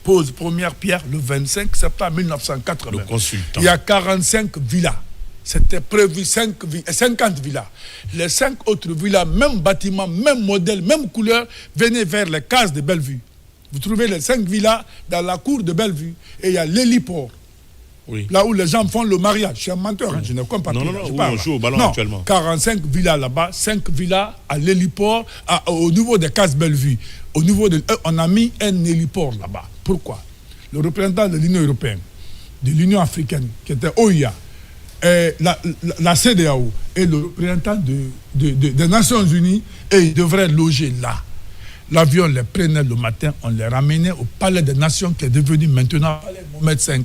Pose première pierre le 25 septembre 1980. Le consultant. Il y a 45 villas. C'était prévu 50 villas. Les 5 autres villas, même bâtiment, même modèle, même couleur, venaient vers les cases de Bellevue. Vous trouvez les 5 villas dans la cour de Bellevue. Et il y a l'héliport. Oui. Là où les gens font le mariage. Je suis un menteur, hein, je ne compte pas. Non, on joue au ballon actuellement. 45 villas là-bas, 5 villas à l'héliport, au niveau des cases Bellevue. On a mis un héliport là-bas. Pourquoi? Le représentant de l'Union européenne, de l'Union africaine, qui était OIA, la CEDEAO et le représentant des Nations Unies, et ils devraient loger là. L'avion les prenait le matin, on les ramenait au Palais des Nations qui est devenu maintenant Palais Mohamed V.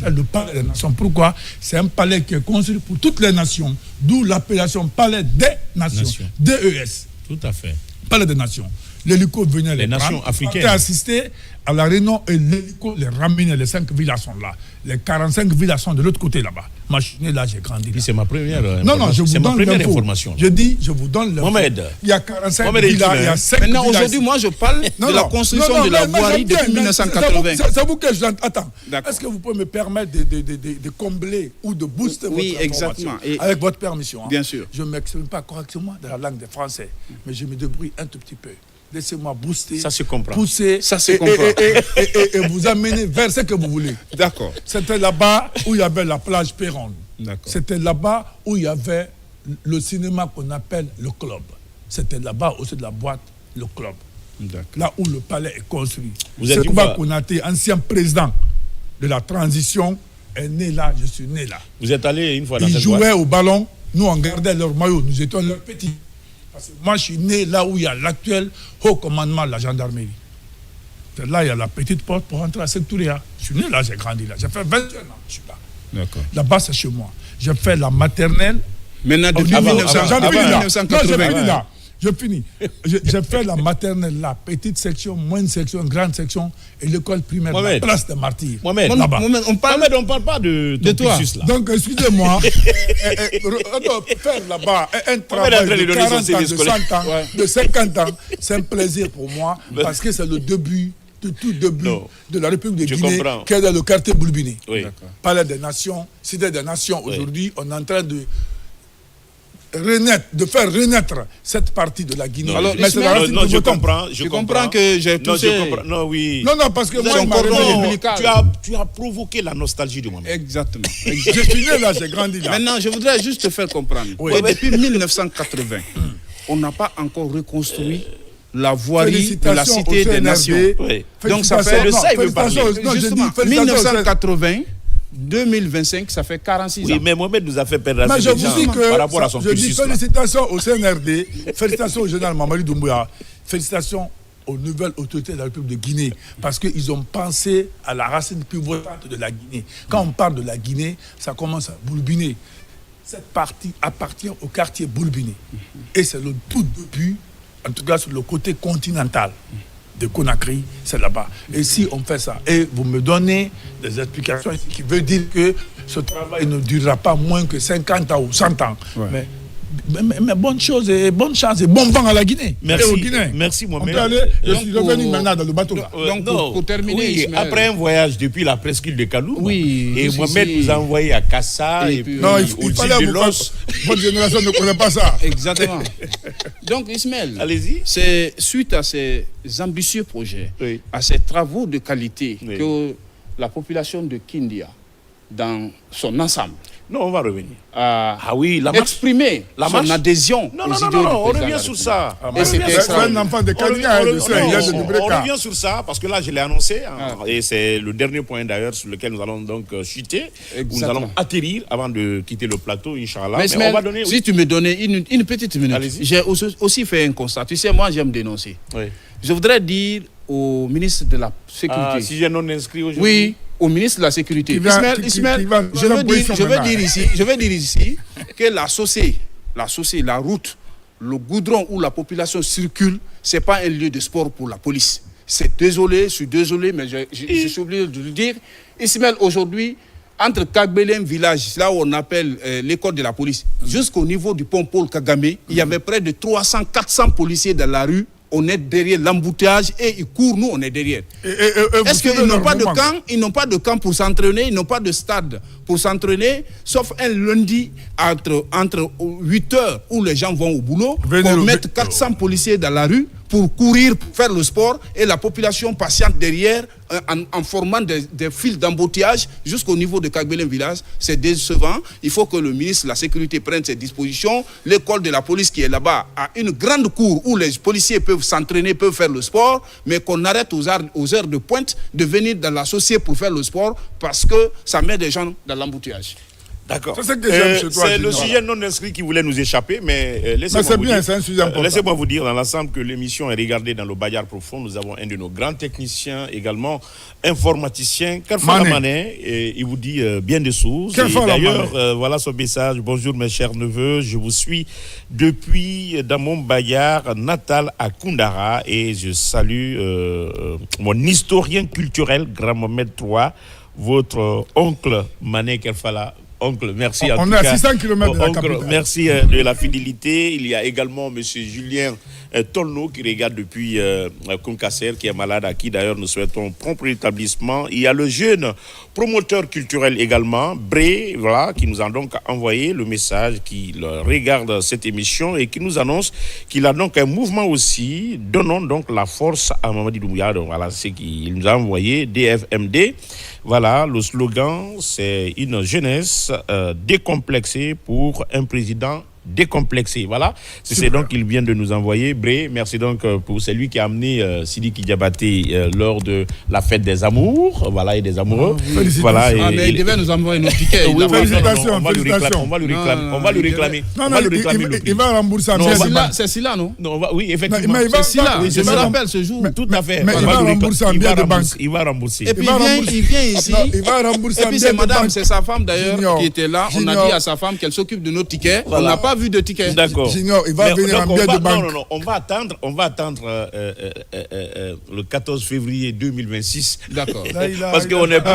Le Palais des Nations. Pourquoi? C'est un palais qui est construit pour toutes les nations, d'où l'appellation Palais des Nations. DES. Tout à fait. Palais des Nations. L'hélico venait les nations africaines. Assister à la réunion et l'hélico les ramenait. Les 5 villas sont là. Les 45 villas sont de l'autre côté là-bas. Moi, je suis né là, j'ai grandi. Puis c'est ma première information. Je dis, je vous donne l'info. Mohamed. Il y a 45 villas, il y a 5 villas. Maintenant, aujourd'hui, moi, je parle de la construction de la voirie depuis 1980. C'est vous que j'entends. Attends. Est-ce que vous pouvez me permettre de combler ou de booster votre information? Oui, exactement. Avec votre permission. Bien sûr. Je ne m'exprime pas correctement dans la langue des Français, mais je me débrouille un tout petit peu. Laissez-moi booster, ça se comprend. Pousser et vous amener vers ce que vous voulez. D'accord. C'était là-bas où il y avait la plage Péronne. D'accord. C'était là-bas où il y avait le cinéma qu'on appelle le club. C'était là-bas aussi de la boîte, le club. D'accord. Là où le palais est construit. Sekouba Konaté, ancien président de la transition, est né là, je suis né là. Vous êtes allé une fois dans cette boîte? Ils jouaient au ballon, nous on gardait leur maillot, nous étions leurs petits. Parce que moi, je suis né là où il y a l'actuel haut commandement de la gendarmerie. Là, il y a la petite porte pour rentrer à Sectouria. Je suis né là, j'ai grandi là. J'ai fait 21 ans, je suis là. D'accord. Là-bas, c'est chez moi. J'ai fait la maternelle. Maintenant, depuis 1980. Je finis. J'ai fait la maternelle là, petite section, moyenne section, grande section, et l'école primaire, la place des Martyrs. Mohamed, on parle pas de toi. Là. Donc, excusez-moi, faire là-bas un travail de 40 ans, de 100 ans, de 50 ans, c'est un plaisir pour moi, parce que c'est le début, tout début de la République de Guinée, qui est dans le quartier Boulbiné. Oui. Palais des Nations, Cité des Nations. Aujourd'hui, on est en train de faire renaître cette partie de la Guinée. Alors, je comprends que j'ai touché. Non, parce que moi, tu as provoqué la nostalgie de moi-même. Exactement. Je suis né là, j'ai grandi là. Maintenant, je voudrais juste te faire comprendre. Oui. Depuis 1980, on n'a pas encore reconstruit la voirie de la Cité des Nations. Oui. Donc ça fait le ça, il veut parler. Justement, 1980. 2025, ça fait 46 ans. Oui, mais Mohamed nous a fait perdre la par rapport à son cursus. Je dis félicitations au CNRD, félicitations au général Mamadi Doumbouya, félicitations aux nouvelles autorités de la République de Guinée, parce qu'ils ont pensé à la racine pivotante de la Guinée. Quand on parle de la Guinée, ça commence à Boulbiné. Cette partie appartient au quartier Boulbiné. Et c'est le tout début, en tout cas sur le côté continental de Conakry, c'est là-bas. Et si on fait ça, et vous me donnez des explications qui veut dire que ce travail ne durera pas moins que 50 ans ou 100 ans. Ouais. Mais bonne chose et bonne chance et bon vent à la Guinée. Merci. Et au Guinée. Merci Mohamed. Je suis revenu maintenant dans le bateau là. Donc pour terminer, après un voyage depuis la presqu'île de Kaloum, et Mohamed nous a envoyé à Kassa et puis non, il fallait vous faire. Votre génération ne connaît pas ça. Exactement. Donc Ismaël, allez-y. C'est suite à ces ambitieux projets, à ces travaux de qualité que la population de Kindia, dans son ensemble, Non, on va revenir. Ah oui, exprimer son adhésion aux idées du président. On revient sur ça. C'est un enfant de Kenya. On revient sur ça parce que là, je l'ai annoncé. Et c'est le dernier point d'ailleurs sur lequel nous allons donc chuter. Nous allons atterrir avant de quitter le plateau, Inch'Allah. Mais on va donner, si tu me donnais une petite minute, j'ai aussi fait un constat. Tu sais, moi, j'aime dénoncer. Oui. Je voudrais dire au ministre de la Sécurité. Si j'ai non inscrit aujourd'hui. Oui, au ministre de la Sécurité. Ismaël, je veux dire ici que la route, le goudron où la population circule, ce n'est pas un lieu de sport pour la police. Je suis désolé, mais je suis obligé de le dire. Ismaël, aujourd'hui, entre Kagbelem village, là où on appelle l'école de la police, jusqu'au niveau du pont Paul Kagame, il y avait près de 300-400 policiers dans la rue. On est derrière l'embouteillage et ils courent, nous on est derrière. Est-ce qu'ils n'ont pas de camp? Ils n'ont pas de camp pour s'entraîner, ils n'ont pas de stade pour s'entraîner, sauf un lundi entre 8h où les gens vont au boulot, pour mettre 400 policiers dans la rue pour courir, pour faire le sport, et la population patiente derrière en formant des fils d'embouteillage jusqu'au niveau de Kagbelem village. C'est décevant. Il faut que le ministre de la Sécurité prenne ses dispositions. L'école de la police qui est là-bas a une grande cour où les policiers peuvent s'entraîner, peuvent faire le sport, mais qu'on arrête aux heures de pointe de venir dans la société pour faire le sport parce que ça met des gens dans l'embouteillage. D'accord. C'est le sujet non inscrit qui voulait nous échapper, mais laissez-moi vous dire dans l'ensemble que l'émission est regardée dans le Bayard profond. Nous avons un de nos grands techniciens, également informaticien, Karfa Mané, et il vous dit bien des choses. D'ailleurs, voilà son message. Bonjour mes chers neveux, je vous suis depuis dans mon Bayard natal à Koundara et je salue mon historien culturel, Grand Mohamed III, votre oncle Mané Kerfala. Oncle, merci. On est à 600 km de la capitale. Merci de la fidélité. Il y a également M. Julien Tolno qui regarde depuis Konkasser, qui est malade, à qui d'ailleurs nous souhaitons prompt rétablissement. Il y a le jeune promoteur culturel également, Bré, voilà, qui nous a donc envoyé le message qu'il regarde cette émission et qui nous annonce qu'il a donc un mouvement aussi. Donnons donc la force à Mamadi Doumbouya. Voilà ce qu'il nous a envoyé, DFMD. Voilà, le slogan, c'est une jeunesse décomplexée pour un président décomplexé. Voilà, c'est donc qu'il vient de nous envoyer. Bré, merci donc pour celui qui a amené Sidiki Diabaté lors de la fête des amours, voilà, et des amoureux. Voilà, mais il devait nous envoyer nos tickets. Félicitations, on va lui réclamer. Il va rembourser. C'est Silla, non? Oui, effectivement. C'est Silla, je me rappelle ce jour. Tout à fait. Mais il va rembourser en bien de banque. Il va rembourser. Et puis il vient ici. Il va rembourser en bien de banque. Et puis c'est madame, c'est sa femme d'ailleurs qui était là. On a dit à sa femme qu'elle s'occupe de nos tickets. On n'a pas vu de tickets. D'accord. Sinon, il va venir en bien de banque. Non, on va attendre le 14 février 2026. D'accord. Parce qu'on n'est plus...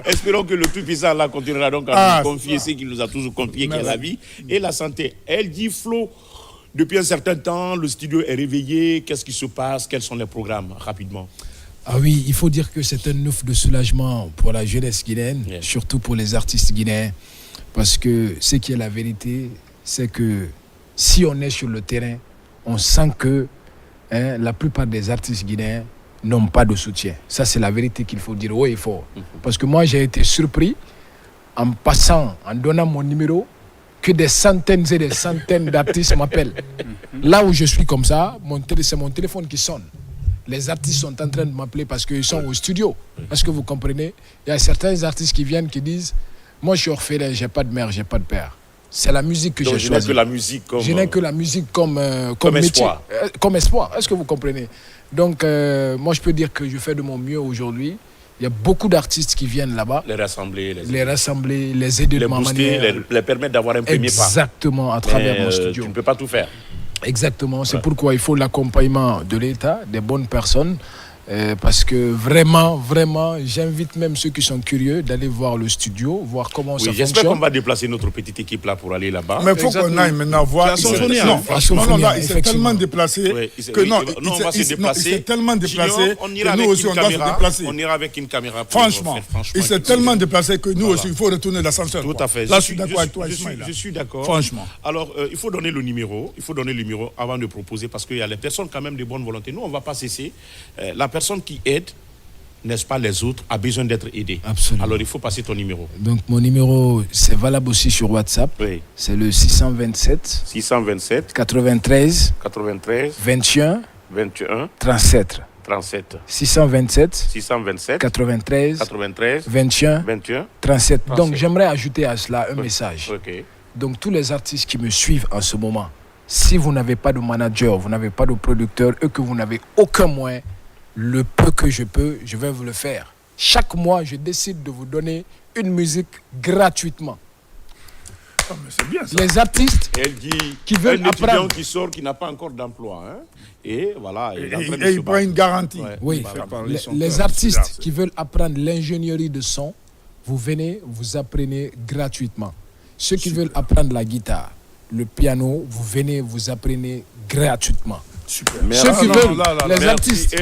Espérons que le Tout-Puissant là continuera donc à nous confier ce qu'il nous a toujours confié, qui est la vie et la santé. Elle dit, Flo, depuis un certain temps, le studio est réveillé. Qu'est-ce qui se passe? Quels sont les programmes? Rapidement. Ah oui, il faut dire que c'est un ouf de soulagement pour la jeunesse guinéenne, surtout pour les artistes guinéens. Parce que ce qui est la vérité, c'est que si on est sur le terrain, on sent que la plupart des artistes guinéens n'ont pas de soutien. Ça, c'est la vérité qu'il faut dire haut et fort. Parce que moi, j'ai été surpris en passant, en donnant mon numéro, que des centaines et des centaines d'artistes m'appellent. Là où je suis comme ça, c'est mon téléphone qui sonne. Les artistes sont en train de m'appeler parce qu'ils sont au studio. Est-ce que vous comprenez? Il y a certains artistes qui viennent qui disent: moi, je suis orphelin, j'ai pas de mère, j'ai pas de père. C'est la musique que j'ai choisie. Je n'ai que la musique comme... Je n'ai que la musique comme espoir. Comme espoir. Est-ce que vous comprenez? Donc, moi, je peux dire que je fais de mon mieux aujourd'hui. Il y a beaucoup d'artistes qui viennent là-bas. Les rassembler, les aider de ma manière. Les permettre d'avoir un premier pas. Exactement, à travers mon studio. Tu ne peux pas tout faire. Exactement. C'est pourquoi il faut l'accompagnement de l'État, des bonnes personnes. Parce que vraiment, j'invite même ceux qui sont curieux d'aller voir le studio, voir comment ça fonctionne. J'espère qu'on va déplacer notre petite équipe là pour aller là-bas. Mais il faut qu'on aille maintenant voir. Il s'est tellement déplacé que il s'est tellement déplacé que nous aussi on doit se déplacer. On ira avec une caméra. Franchement, il s'est tellement déplacé que nous aussi il faut retourner l'ascenseur. Tout à fait. Là, je suis d'accord avec toi, Ismaël. Je suis d'accord. Franchement. Alors, il faut donner le numéro. Il faut donner le numéro avant de proposer parce qu'il y a les personnes quand même de bonne volonté. Nous, on ne va pas cesser. La personne qui aide n'est-ce pas, les autres, a besoin d'être aidé. Absolument. Alors, il faut passer ton numéro. Donc, mon numéro, c'est valable aussi sur WhatsApp. Oui. C'est le 627 93 21 37. 627 93 21 37. Donc, j'aimerais ajouter à cela un message. Okay. Donc, tous les artistes qui me suivent en ce moment, si vous n'avez pas de manager, vous n'avez pas de producteur et que vous n'avez aucun moyen, le peu que je peux, je vais vous le faire. Chaque mois, je décide de vous donner une musique gratuitement. Oh, mais c'est bien ça. Les artistes qui veulent apprendre, qui sort, qui n'a pas encore d'emploi, hein? Et voilà. Et il prend une garantie. Ouais. Oui, les artistes qui veulent apprendre l'ingénierie de son, vous venez, vous apprenez gratuitement. Ceux qui veulent apprendre la guitare, le piano, vous venez, vous apprenez gratuitement. Super. Ceux qui veulent, les artistes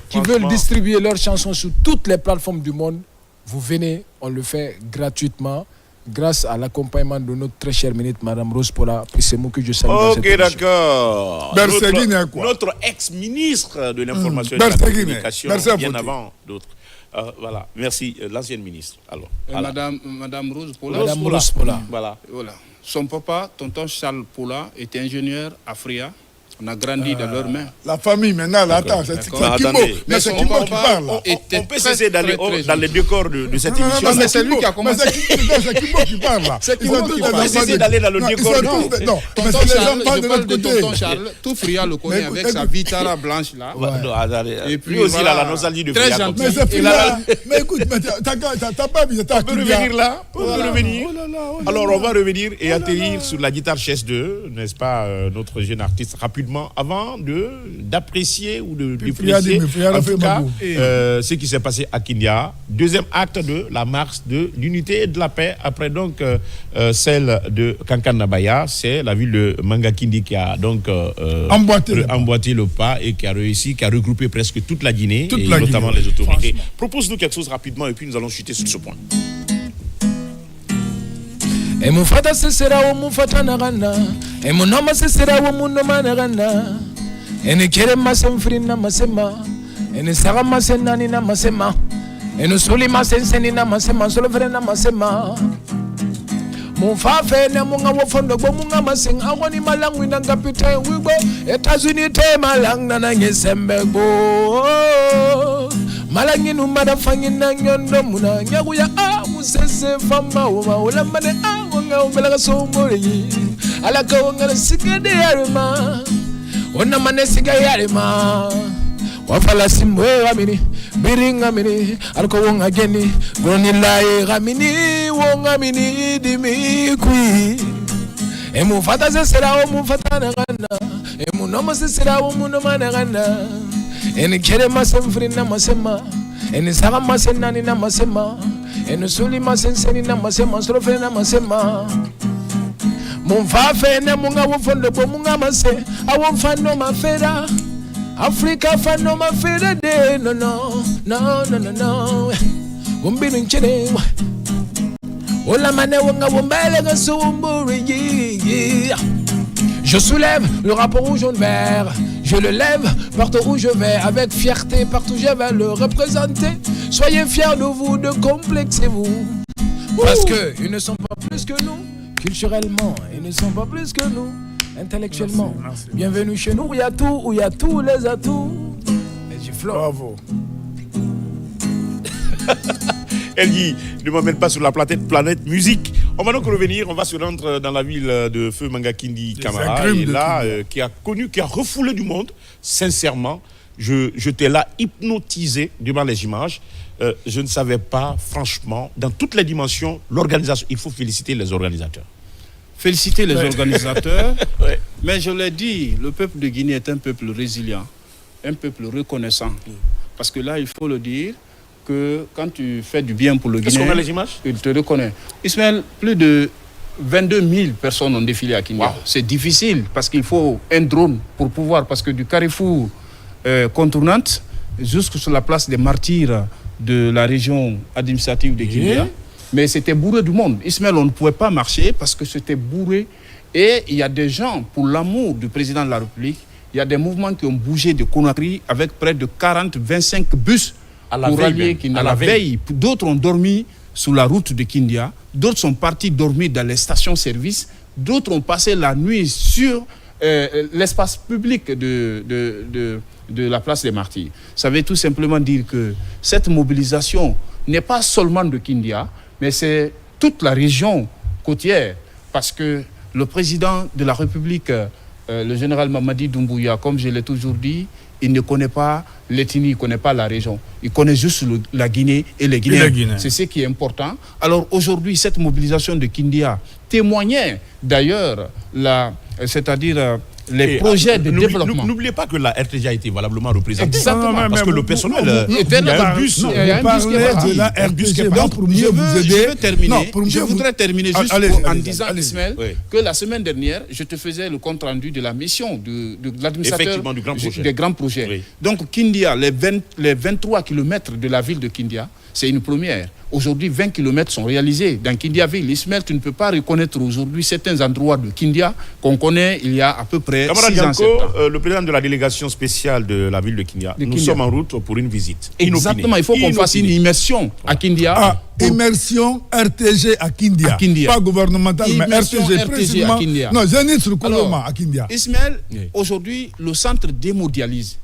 qui veulent distribuer leurs chansons sur toutes les plateformes du monde, vous venez, on le fait gratuitement grâce à l'accompagnement de notre très chère ministre, Madame Rose Pola. Puis c'est moi que je salue dans cette émission. Ok, d'accord. Notre ex-ministre de l'Information et de la Communication, bien avant d'autres. Voilà, merci. L'ancienne ministre. Alors, voilà. Madame Rose Pola. Madame Rose Pola. Voilà. Son papa, tonton Charles Pola, était ingénieur à Fria. On a grandi dans leurs mains. La famille, maintenant, là, attends, c'est Kimbo. Mais c'est Kimbo qui parle. On peut cesser d'aller dans les décors de cette émission. Non, c'est lui qui a commencé. C'est Kimbo qui parle, là. C'est Kimbo qui parle. On peut cesser d'aller dans le décor. Non, mais tonton c'est les Charles, enfants je de parle l'autre de côté. tonton Charles. Tout Fria le connaît avec sa vitara blanche, là. Et puis aussi, là, la nostalgie de Très Fria. gentil. Mais c'est Fria. Mais écoute, t'as pas vu, t'as On peut revenir là. On peut revenir. Alors, on va revenir et atterrir sur la guitare chaise 2, n'est-ce pas, notre jeune artiste, rapidement, avant d'apprécier ou de déprécier en tout cas ce qui s'est passé à Kindia. Deuxième acte de la marche de l'unité et de la paix. Après donc celle de Kankanabaya, c'est la ville de Mangakindi qui a donc emboîté le pas et qui a réussi, qui a regroupé presque toute la Guinée, et notamment les autorités. Propose-nous quelque chose rapidement et puis nous allons chuter sur ce point. Et mon fata se sera au mon fata nagana, et mon nom se sera au mon nom nagana. Ene kere masem frina masema, ene saga masenani na masema, ene soli masenseni na masema, solo frena masema. Mon fafe ne munga wofondo bo munga maseng awani malang wina ngapite wibo États-Unis te malang na nyesembe bo malangi numada fangi na nyondo muna nyaguya musese famba wa ulambane wanga umbela sombole alaka wanga sikade yarima ona manesiga yarima wafala simwe gamini biringa mini alko wonga geni goni lae gamini wonga mini dimi kui emu fata se sera o mu fata na gana emu no se sera o mu no mana gana eni kere masem frina masema eni saga masenani na masema eni suli masenseni na masema solo frina masema mon fa fe ne munga wo fondo bo munga mase awon fa no mafera Africa fa no mafera de no umbini nchene ola mane wonga wombele ga sumburi. Je soulève le drapeau rouge jaune vert, je le lève partout où je vais, avec fierté partout je vais le représenter. Soyez fiers de vous, ne complexez-vous, parce que ils ne sont pas plus que nous. Culturellement, ils ne sont pas plus que nous. Intellectuellement, merci. Bienvenue chez nous où il y a tout, où il y a tous les atouts. Bravo. Elle dit, ne m'emmène pas sur la planète musique. On va donc revenir, on va se rendre dans la ville de Feu Mangakindi Camara, et là, qui a refoulé du monde, sincèrement. J'étais là hypnotisé devant les images. Je ne savais pas, franchement, dans toutes les dimensions, l'organisation. Il faut féliciter les organisateurs. Féliciter les organisateurs, mais je l'ai dit, le peuple de Guinée est un peuple résilient, un peuple reconnaissant. Parce que là, il faut le dire, que quand tu fais du bien pour le Guinée, est-ce qu'on a les images? Il te reconnaît. Ismaël, plus de 22 000 personnes ont défilé à Kindia. Wow. C'est difficile parce qu'il faut un drone pour pouvoir, parce que du carrefour contournante jusque sur la place des martyrs de la région administrative de Guinée. Mais c'était bourré du monde. Ismaël, on ne pouvait pas marcher parce que c'était bourré. Et il y a des gens, pour l'amour du président de la République, il y a des mouvements qui ont bougé de Conakry avec près de 40-25 bus pour rallier Kindia. À la veille, d'autres ont dormi sur la route de Kindia, d'autres sont partis dormir dans les stations-service, d'autres ont passé la nuit sur l'espace public de la place des Martyrs. Ça veut tout simplement dire que cette mobilisation n'est pas seulement de Kindia, mais c'est toute la région côtière, parce que le président de la République, le général Mamadi Doumbouya, comme je l'ai toujours dit, il ne connaît pas l'ethnie, il ne connaît pas la région. Il connaît juste la Guinée et les Guinéens. C'est ce qui est important. Alors aujourd'hui, cette mobilisation de Kindia témoignait d'ailleurs c'est-à-dire les projets de développement. N'oubliez pas que la RTG a été valablement représentée. Exactement. Parce que le personnel... Il y a un bus. Il y a un bus qui est parti. Un bus qui est parti pour mieux vous aider. Je voudrais terminer juste en disant, Ismaël, que la semaine dernière, je te faisais le compte-rendu de la mission de l'administrateur des grands projets. Oui. Donc, Kindia, les 23 km de la ville de Kindia, c'est une première. Aujourd'hui, 20 km sont réalisés dans Kindia-ville. Ismaël, tu ne peux pas reconnaître aujourd'hui certains endroits de Kindia qu'on connaît il y a à peu près 6 ans. Le président de la délégation spéciale de la ville de Kindia, nous sommes en route pour une visite. Exactement, il faut qu'on fasse une immersion à Kindia. Immersion RTG à Kindia. Pas gouvernementale, mais RTG à Kindia. Non, j'ai sur Koloma à Kindia. Ismaël, aujourd'hui, le centre d'hémodialyse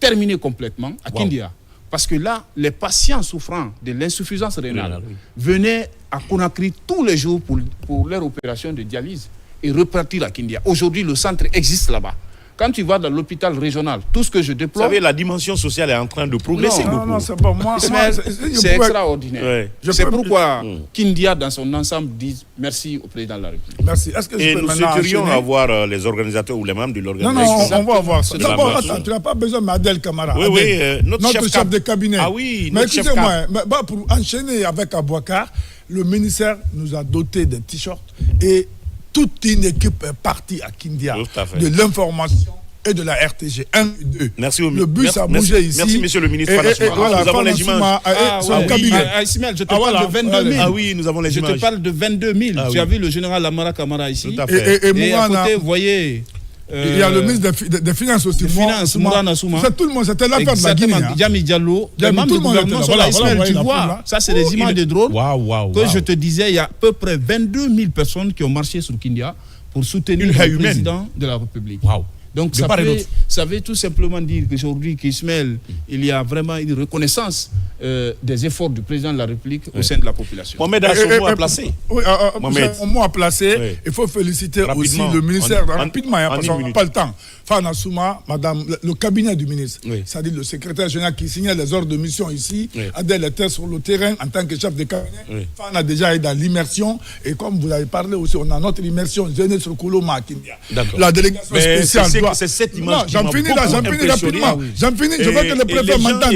terminé complètement à Kindia. Parce que là, les patients souffrant de l'insuffisance rénale venaient à Conakry tous les jours pour leur opération de dialyse et repartir à Kindia. Aujourd'hui, le centre existe là-bas. Quand tu vas dans l'hôpital régional, tout ce que je déploie... Vous savez, la dimension sociale est en train de progresser beaucoup. Non, c'est pas moi. C'est extraordinaire. Ouais. C'est pourquoi Kindia, dans son ensemble, dit merci au président de la République. Merci. Et nous souhaiterions avoir les organisateurs ou les membres de l'organisation. Non, on va avoir ça. D'abord, attends, tu n'as pas besoin de Adel Camara. Oui, notre chef de cabinet. Ah oui, mais écoutez-moi, pour enchaîner avec Abouakar, le ministère nous a doté de t-shirts et toute une équipe est partie à Kindia de l'information et de la RTG 1 et 2. Merci le bus a bougé ici. Merci, monsieur le ministre. Voilà, nous avons les images. Ismaël, je te parle de 22 000. Ah oui, nous avons les images. Je te parle de 22 000. Tu as vu le général Amara Kamara ici. Tout à fait. Et à côté, vous voyez... il y a le ministre des Finances aussi. Mourana Souma. C'est tout le monde, c'était l'affaire de la Guinée. Yami Diallo. Tout le monde était là. Ismaël, tu vois, ça c'est des images de drone. Que je te disais, il y a à peu près 22 000 personnes qui ont marché sur Kindia pour soutenir le président de la République. Donc ça veut tout simplement dire qu'aujourd'hui, qu'Ismaël, il y a vraiment une reconnaissance des efforts du président de la République au sein de la population. Mohamed a son mot à placer. Oui, un mot à placer. Il faut féliciter aussi le ministère, rapidement, parce qu'on n'a pas le temps. Fana Souma, madame, le cabinet du ministre, c'est-à-dire le secrétaire général qui signait les ordres de mission ici, Adèle était sur le terrain en tant que chef de cabinet. Fana a déjà été dans l'immersion, et comme vous l'avez parlé aussi, on a notre immersion jeunesse sur Koloma à Kindia. La délégation spéciale doit... C'est cette image qui j'en finis rapidement. J'en finis, je veux que le préfet m'entende.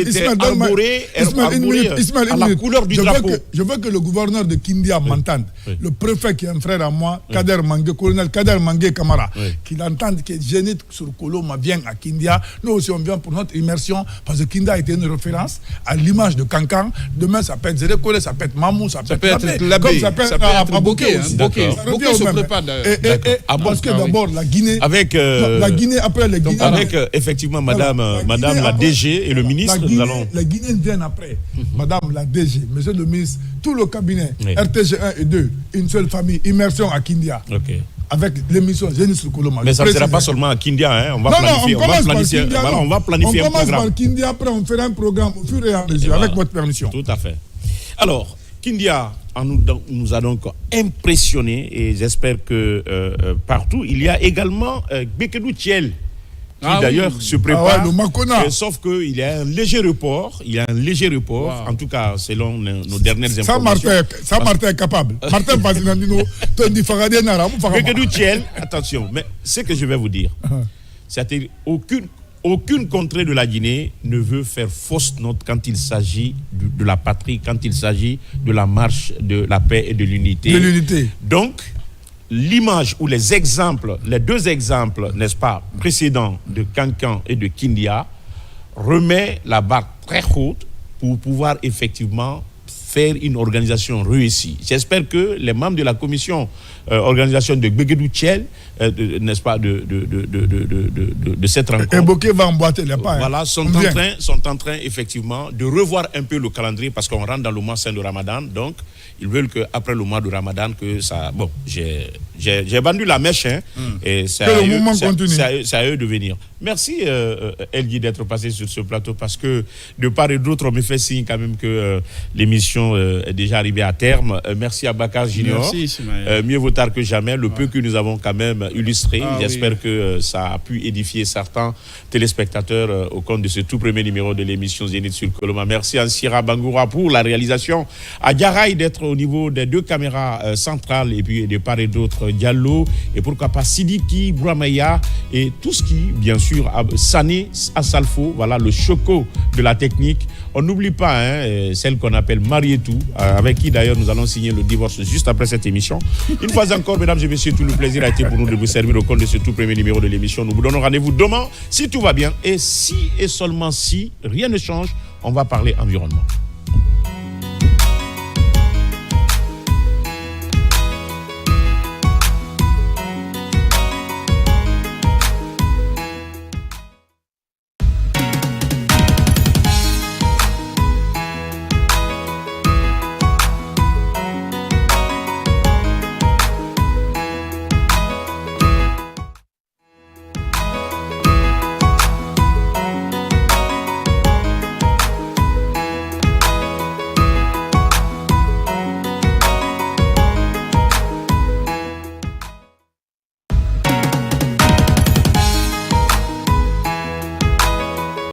Ismaël, à la couleur du drapeau. Je veux que le gouverneur de Kindia m'entende. Le préfet qui est un frère à moi, Kader Mangue, colonel Kader Mangue Kamara, qu'il entende que Zénith sur Koloma vient à Kindia. Nous aussi, on vient pour notre immersion parce que Kindia a été une référence à l'image de Kankan. Demain, ça peut être Zérekole, ça peut être Mamou, ça peut être Labé, ça peut être Aboké aussi. Aboké se prépare d'ailleurs. Parce que d'abord, la Guinée... La Guinée, après les Guinéens... Avec effectivement Madame la DG et le ministre, nous allons... Les Guinéens viennent après. Madame la DG, Monsieur le ministre, tout le cabinet, RTG 1 et 2, une seule famille, immersion à Kindia. Avec l'émission Génie sur Koloma. Mais ça ne sera pas seulement à Kindia, on va planifier. On va planifier un programme. On commence par Kindia, après on fera un programme au fur et à mesure, avec votre permission. Tout à fait. Alors, Kindia nous a donc impressionné et j'espère que partout, il y a également Bekedou Thiel qui d'ailleurs se prépare, sauf qu'il y a un léger report, en tout cas selon nos dernières informations. Ça, Martin est capable. Martin Vazinandino, Bekedou Thiel, attention, mais ce que je vais vous dire, c'est-à-dire aucune contrée de la Guinée ne veut faire fausse note quand il s'agit de la patrie, quand il s'agit de la marche de la paix et de l'unité. Donc, l'image ou les deux exemples, n'est-ce pas, précédents de Kankan et de Kindia, remet la barre très haute pour pouvoir effectivement faire une organisation réussie. J'espère que les membres de la commission organisation de Bekedou Thiel n'est-ce pas, de cette rencontre. Et Bokeh va emboîter les pas. Voilà, sont en train effectivement de revoir un peu le calendrier parce qu'on rentre dans le mois saint de Ramadan. Donc, ils veulent qu'après le mois de Ramadan, que ça... Bon, j'ai vendu la mèche, hein, et c'est à eux de venir. Merci, Elgui, d'être passé sur ce plateau parce que de part et d'autre, on me fait signe quand même que l'émission est déjà arrivée à terme. Merci à Bakar Junior. Merci, mieux vaut tard que jamais. Le peu que nous avons quand même illustré, j'espère que ça a pu édifier certains téléspectateurs au compte de ce tout premier numéro de l'émission Zénith sur Koloma. Merci à Sira Bangoura pour la réalisation. À Diaraï d'être au niveau des 2 caméras centrales et puis de part et d'autre Diallo et pourquoi pas Sidiki, Bouramaya et tout ce qui, bien sûr, Sané, Assalfo, voilà le choco de la technique. On n'oublie pas celle qu'on appelle Marietou, avec qui d'ailleurs nous allons signer le divorce juste après cette émission. Une fois encore, mesdames et messieurs, tout le plaisir a été pour nous de vous servir au compte de ce tout premier numéro de l'émission. Nous vous donnons rendez-vous demain, si tout va bien. Et si et seulement si rien ne change, on va parler environnement.